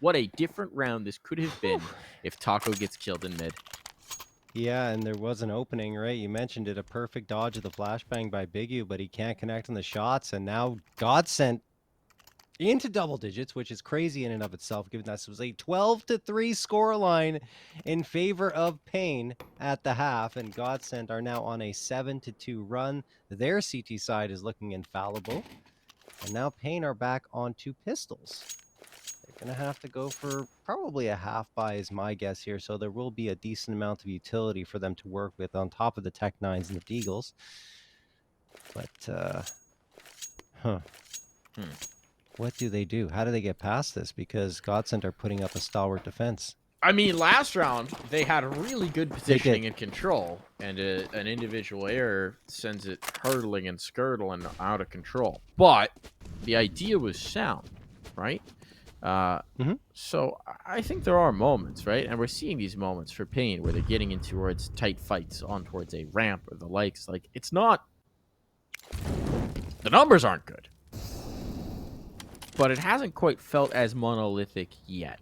What a different round this could have been if Taco gets killed in mid. Yeah, and there was an opening, right? You mentioned it, a perfect dodge of the flashbang by Big U, but he can't connect on the shots, and now GODSENT into double digits, which is crazy in and of itself, given that this was a 12-3 scoreline in favor of paiN at the half, and GODSENT are now on a 7-2 run. Their CT side is looking infallible, and now paiN are back on 2 pistols. They're going to have to go for probably a half buy is my guess here, so there will be a decent amount of utility for them to work with on top of the Tech 9s and the Deagles. But, what do they do? How do they get past this? Because GODSENT are putting up a stalwart defense. I mean, last round, they had really good positioning and control, and an individual error sends it hurtling and skirtling out of control. But the idea was sound, right? So I think there are moments, right? And we're seeing these moments for paiN where they're getting in towards tight fights on towards a ramp or the likes. Like, it's not... The numbers aren't good. But it hasn't quite felt as monolithic yet.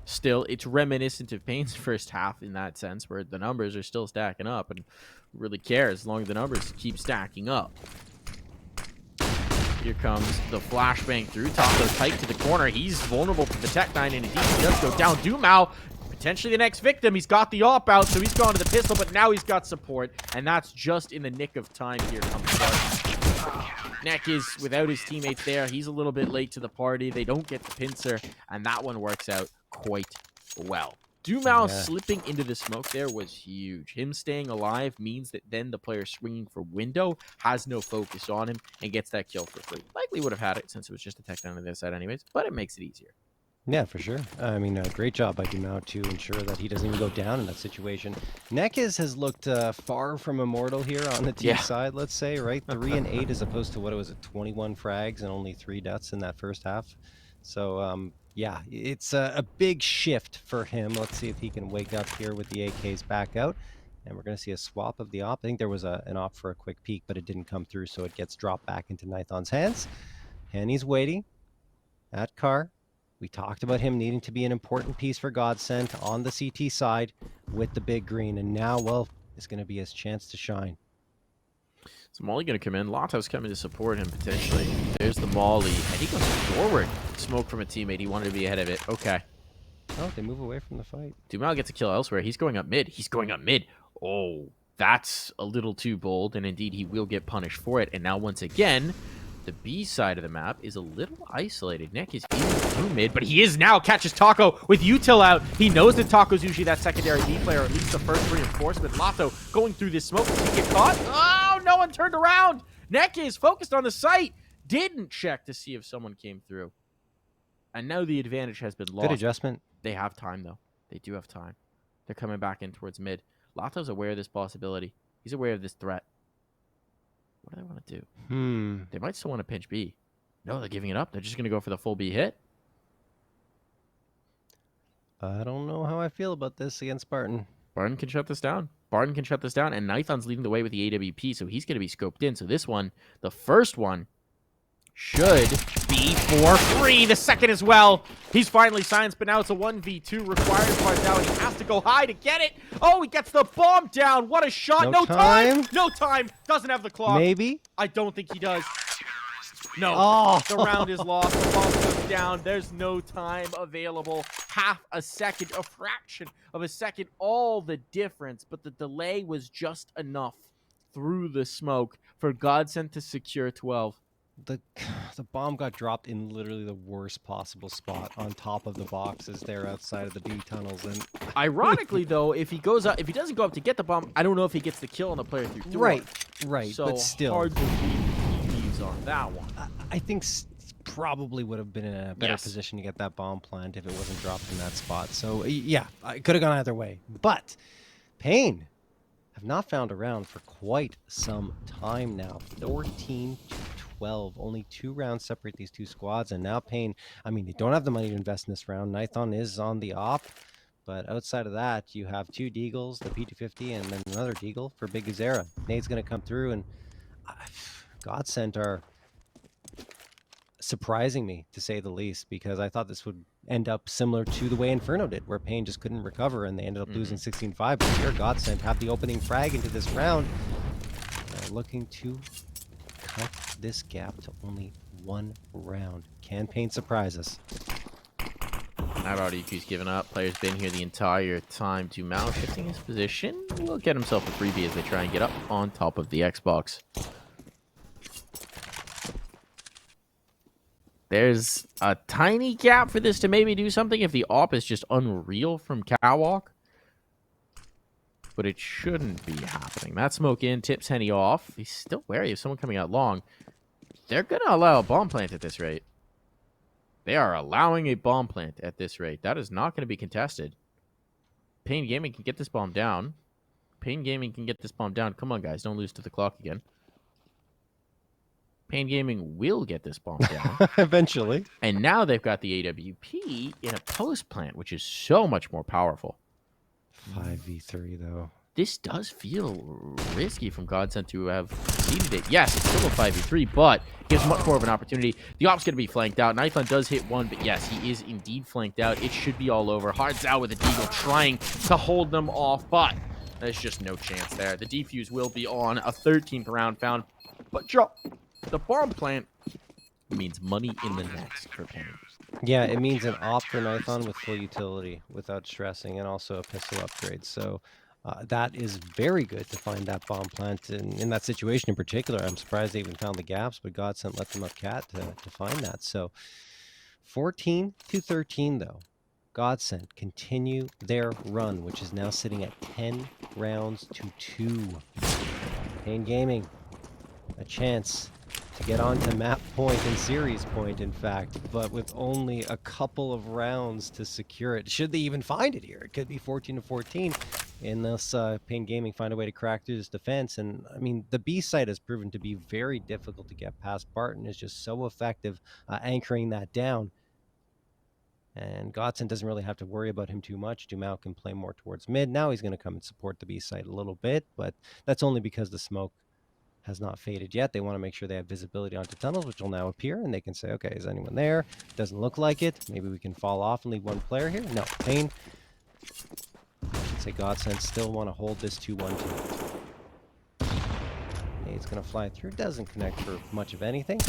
Still, it's reminiscent of paiN's first half in that sense, where the numbers are still stacking up, and really cares as long as the numbers keep stacking up. Here comes the flashbang through. Taco tight to the corner. He's vulnerable to the Tech 9, and indeed he does go down. Dumao, potentially the next victim. He's got the op out, so he's gone to the pistol, but now he's got support, and that's just in the nick of time. Here comes Spartan. Neck is without his teammates there. He's a little bit late to the party. They don't get the pincer, and that one works out quite well. Dumao slipping into the smoke there was huge. Him staying alive means that then the player swinging for window has no focus on him and gets that kill for free. Likely would have had it since it was just a tech down on the other side anyways, but it makes it easier. Yeah, for sure. I mean, great job by Dumao to ensure that he doesn't even go down in that situation. Nekis has looked far from immortal here on the team side, let's say, right? 3 and 8 as opposed to, what was it, 21 frags and only 3 deaths in that first half. So, yeah, it's a big shift for him. Let's see if he can wake up here with the AKs back out. And we're going to see a swap of the op. I think there was an op for a quick peek, but it didn't come through, so it gets dropped back into Nithon's hands. And he's waiting at car. We talked about him needing to be an important piece for GODSENT on the CT side with the big green. And now, well, it's going to be his chance to shine. So Molly going to come in. Lato's coming to support him potentially. There's the Molly. And he goes forward. Smoke from a teammate. He wanted to be ahead of it. Okay. Oh, they move away from the fight. Dumao gets a kill elsewhere. He's going up mid. He's going up mid. Oh, that's a little too bold. And indeed, he will get punished for it. And now, once again... The B side of the map is a little isolated. Neck is in through mid, but he is now. Catches Taco with util out. He knows that Taco's usually that secondary B player, or at least the first reinforcement. Lato going through this smoke. Does he get caught? Oh, no one turned around. Neck is focused on the site. Didn't check to see if someone came through. And now the advantage has been lost. Good adjustment. They have time, though. They do have time. They're coming back in towards mid. Lato's aware of this possibility. He's aware of this threat. What do they want to do? They might still want to pinch B. No, they're giving it up. They're just going to go for the full B hit. I don't know how I feel about this against Spartan. Barton can shut this down. Barton can shut this down, and Nithon's leading the way with the AWP, so he's going to be scoped in. So this one, the first one, should be for free. The second as well. He's finally silenced, but now it's a 1v2. Requires Vitality. He has to go high to get it. Oh, he gets the bomb down. What a shot. No time. No time. Doesn't have the clock. Maybe. I don't think he does. No. Oh. The round is lost. The bomb goes down. There's no time available. Half a second, a fraction of a second, all the difference. But the delay was just enough through the smoke for GODSENT to secure 12. the bomb got dropped in literally the worst possible spot on top of the boxes there outside of the B tunnels. And ironically, though, if he doesn't go up to get the bomb, I don't know if he gets the kill on the player through door. Right, So but still, hard to believe he leaves on that one. I think probably would have been in a better position to get that bomb plant if it wasn't dropped in that spot. So yeah, it could have gone either way. But paiN have not found a round for quite some time now. 14 to 12. Only 2 rounds separate these two squads. And now paiN, I mean, they don't have the money to invest in this round. Nithon is on the op. But outside of that, you have 2 Deagles, the P250, and then another Deagle for Big Gazera. Nade's going to come through, and GODSENT are surprising me, to say the least, because I thought this would end up similar to the way Inferno did, where paiN just couldn't recover and they ended up losing 16-5. But here, GODSENT have the opening frag into this round. They're looking to cut this gap to only 1 round. Can paiN surprise us? Not already he's given up. Player's been here the entire time. Dumal shifting his position. Will get himself a freebie as they try and get up on top of the Xbox. There's a tiny gap for this to maybe do something if the op is just unreal from Catwalk. But it shouldn't be happening. That smoke in, tips Henny off. He's still wary of someone coming out long. They're going to allow a bomb plant at this rate. They are allowing a bomb plant at this rate. That is not going to be contested. paiN Gaming can get this bomb down. paiN Gaming can get this bomb down. Come on, guys. Don't lose to the clock again. paiN Gaming will get this bomb down. Eventually. And now they've got the AWP in a post plant, which is so much more powerful. 5v3, though. This does feel risky from GODSENT to have conceded it. Yes, it's still a 5v3, but gives much more of an opportunity. The op's going to be flanked out. Nithon does hit one, but yes, he is indeed flanked out. It should be all over. Hard's out with a Deagle trying to hold them off, but there's just no chance there. The defuse will be on. A 13th round found, but drop. The bomb plant means money in the next for paiN. Yeah, it means an op for Nithon with full utility without stressing, and also a pistol upgrade. So that is very good to find that bomb plant. And in that situation in particular, I'm surprised they even found the gaps, but GODSENT let them up cat to find that. So 14 to 13, though. GODSENT continue their run, which is now sitting at 10 rounds to 2. paiN Gaming, a chance to get onto map point and series point, in fact, but with only a couple of rounds to secure it. Should they even find it here? It could be 14 to 14 unless paiN Gaming find a way to crack through this defense. And I mean, the B site has proven to be very difficult to get past. Barton is just so effective anchoring that down. And GODSENT doesn't really have to worry about him too much. Dumal can play more towards mid. Now he's going to come and support the B site a little bit, but that's only because the smoke has not faded yet. They want to make sure they have visibility onto tunnels, which will now appear, and they can say, okay, is anyone there? Doesn't look like it. Maybe we can fall off and leave one player here. No, paiN. I should say GODSENT still want to hold this 2-1-2. Nade's going to fly through. Doesn't connect for much of anything.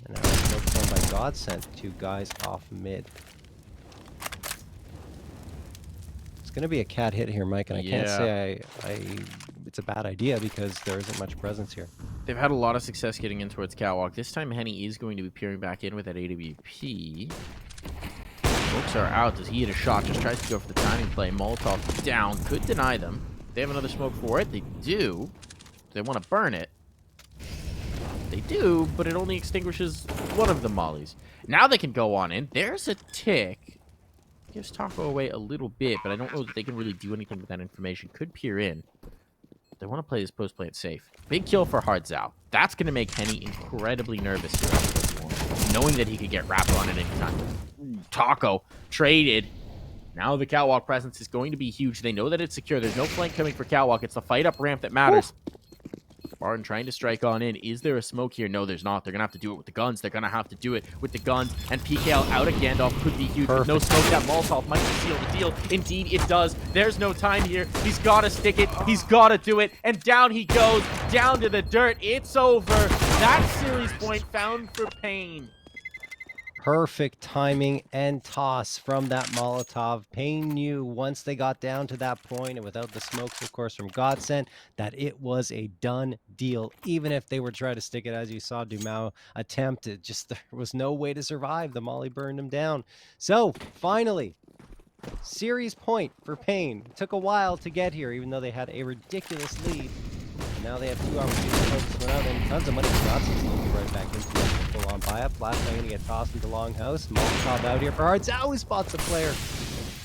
And now it's focused on by GODSENT. 2 guys off mid. It's going to be a cat hit here, Mike, and I can't say it's a bad idea because there isn't much presence here. They've had a lot of success getting in towards Catwalk. This time, Henny is going to be peering back in with that AWP. Folks are out. Does he hit a shot? Just tries to go for the timing play. Molotov down. Could deny them. They have another smoke for it. They do. They want to burn it. They do, but it only extinguishes one of the mollies. Now they can go on in. There's a tick. Gives Taco away a little bit, but I don't know that they can really do anything with that information. Could peer in. They want to play this post plant safe. Big kill for Hard Zao. That's going to make Henny incredibly nervous here, knowing that he could get wrapped on at any time. Taco traded. Now the Catwalk presence is going to be huge. They know that it's secure. There's no flank coming for Catwalk. It's the fight up ramp that matters. Barton trying to strike on in. Is there a smoke here? No, there's not. They're going to have to do it with the guns. They're going to have to do it with the guns. And PKL out of Gandalf could be huge. With no smoke, that Molotov might seal the deal. Indeed, it does. There's no time here. He's got to stick it. He's got to do it. And down he goes. Down to the dirt. It's over. That series point found for paiN. Perfect timing and toss from that Molotov. paiN knew once they got down to that point, and without the smokes, of course, from GODSENT, that it was a done deal. Even if they were trying to stick it, as you saw Dumao attempt, it just, there was no way to survive. The molly burned him down. So, finally, series point for paiN. It took a while to get here, even though they had a ridiculous lead. And now they have 2 opportunities to focus one out, and tons of money for GODSENT. So they'll be right back into it. Full-on buy-up. Flashbang going to get tossed into Longhouse. Molotov out here for Hearts. Oh, he spots a player.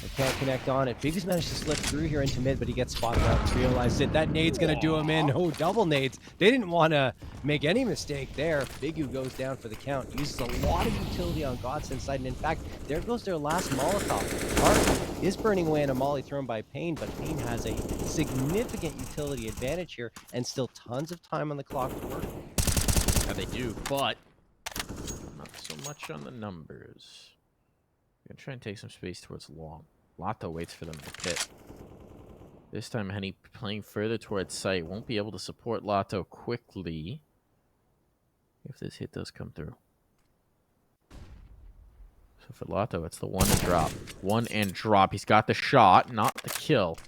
They can't connect on it. Biggs managed to slip through here into mid, but he gets spotted out. Realized it. That nade's going to do him in. Oh, double nades. They didn't want to make any mistake there. Bigu goes down for the count. Uses a lot of utility on GODSENT's side. And in fact, there goes their last Molotov. Hart is burning away in a molly thrown by paiN, but paiN has a significant utility advantage here and still tons of time on the clock to work. Yeah, they do, but not so much on the numbers. Gonna try and take some space towards long. Lato waits for them to pit. This time, Henny playing further towards site. Won't be able to support Lato quickly if this hit does come through. So for Lato, it's the 1 and drop. 1 and drop. He's got the shot, not the kill.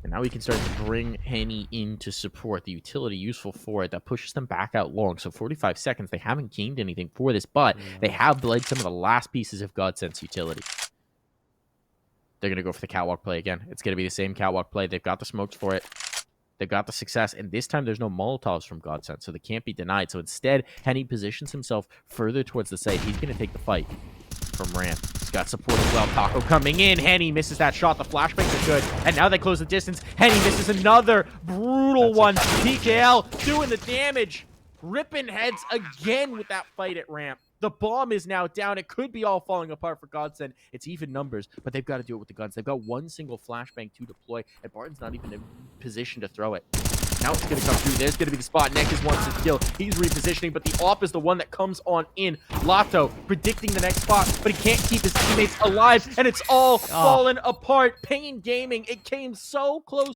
And now we can start to bring Henny in to support the utility useful for it. That pushes them back out long. So 45 seconds. They haven't gained anything for this, but they have bled some of the last pieces of GODSENT's utility. They're going to go for the catwalk play again. It's going to be the same catwalk play. They've got the smokes for it. They've got the success. And this time there's no Molotovs from GODSENT, so they can't be denied. So instead, Henny positions himself further towards the site. He's going to take the fight from ramp. He's got support as well. Taco coming in. Henny misses that shot. The flashbangs are good. And now they close the distance. Henny misses another brutal one. PKL doing the damage. Ripping heads again with that fight at ramp. The bomb is now down. It could be all falling apart for GODSENT. It's even numbers, but they've got to do it with the guns. They've got one single flashbang to deploy, and Barton's not even in position to throw it. Now it's going to come through. There's going to be the spot. Nekis wants to kill. He's repositioning, but the AWP is the one that comes on in. Lato predicting the next spot, but he can't keep his teammates alive, and it's all fallen apart. paiN Gaming, it came so close.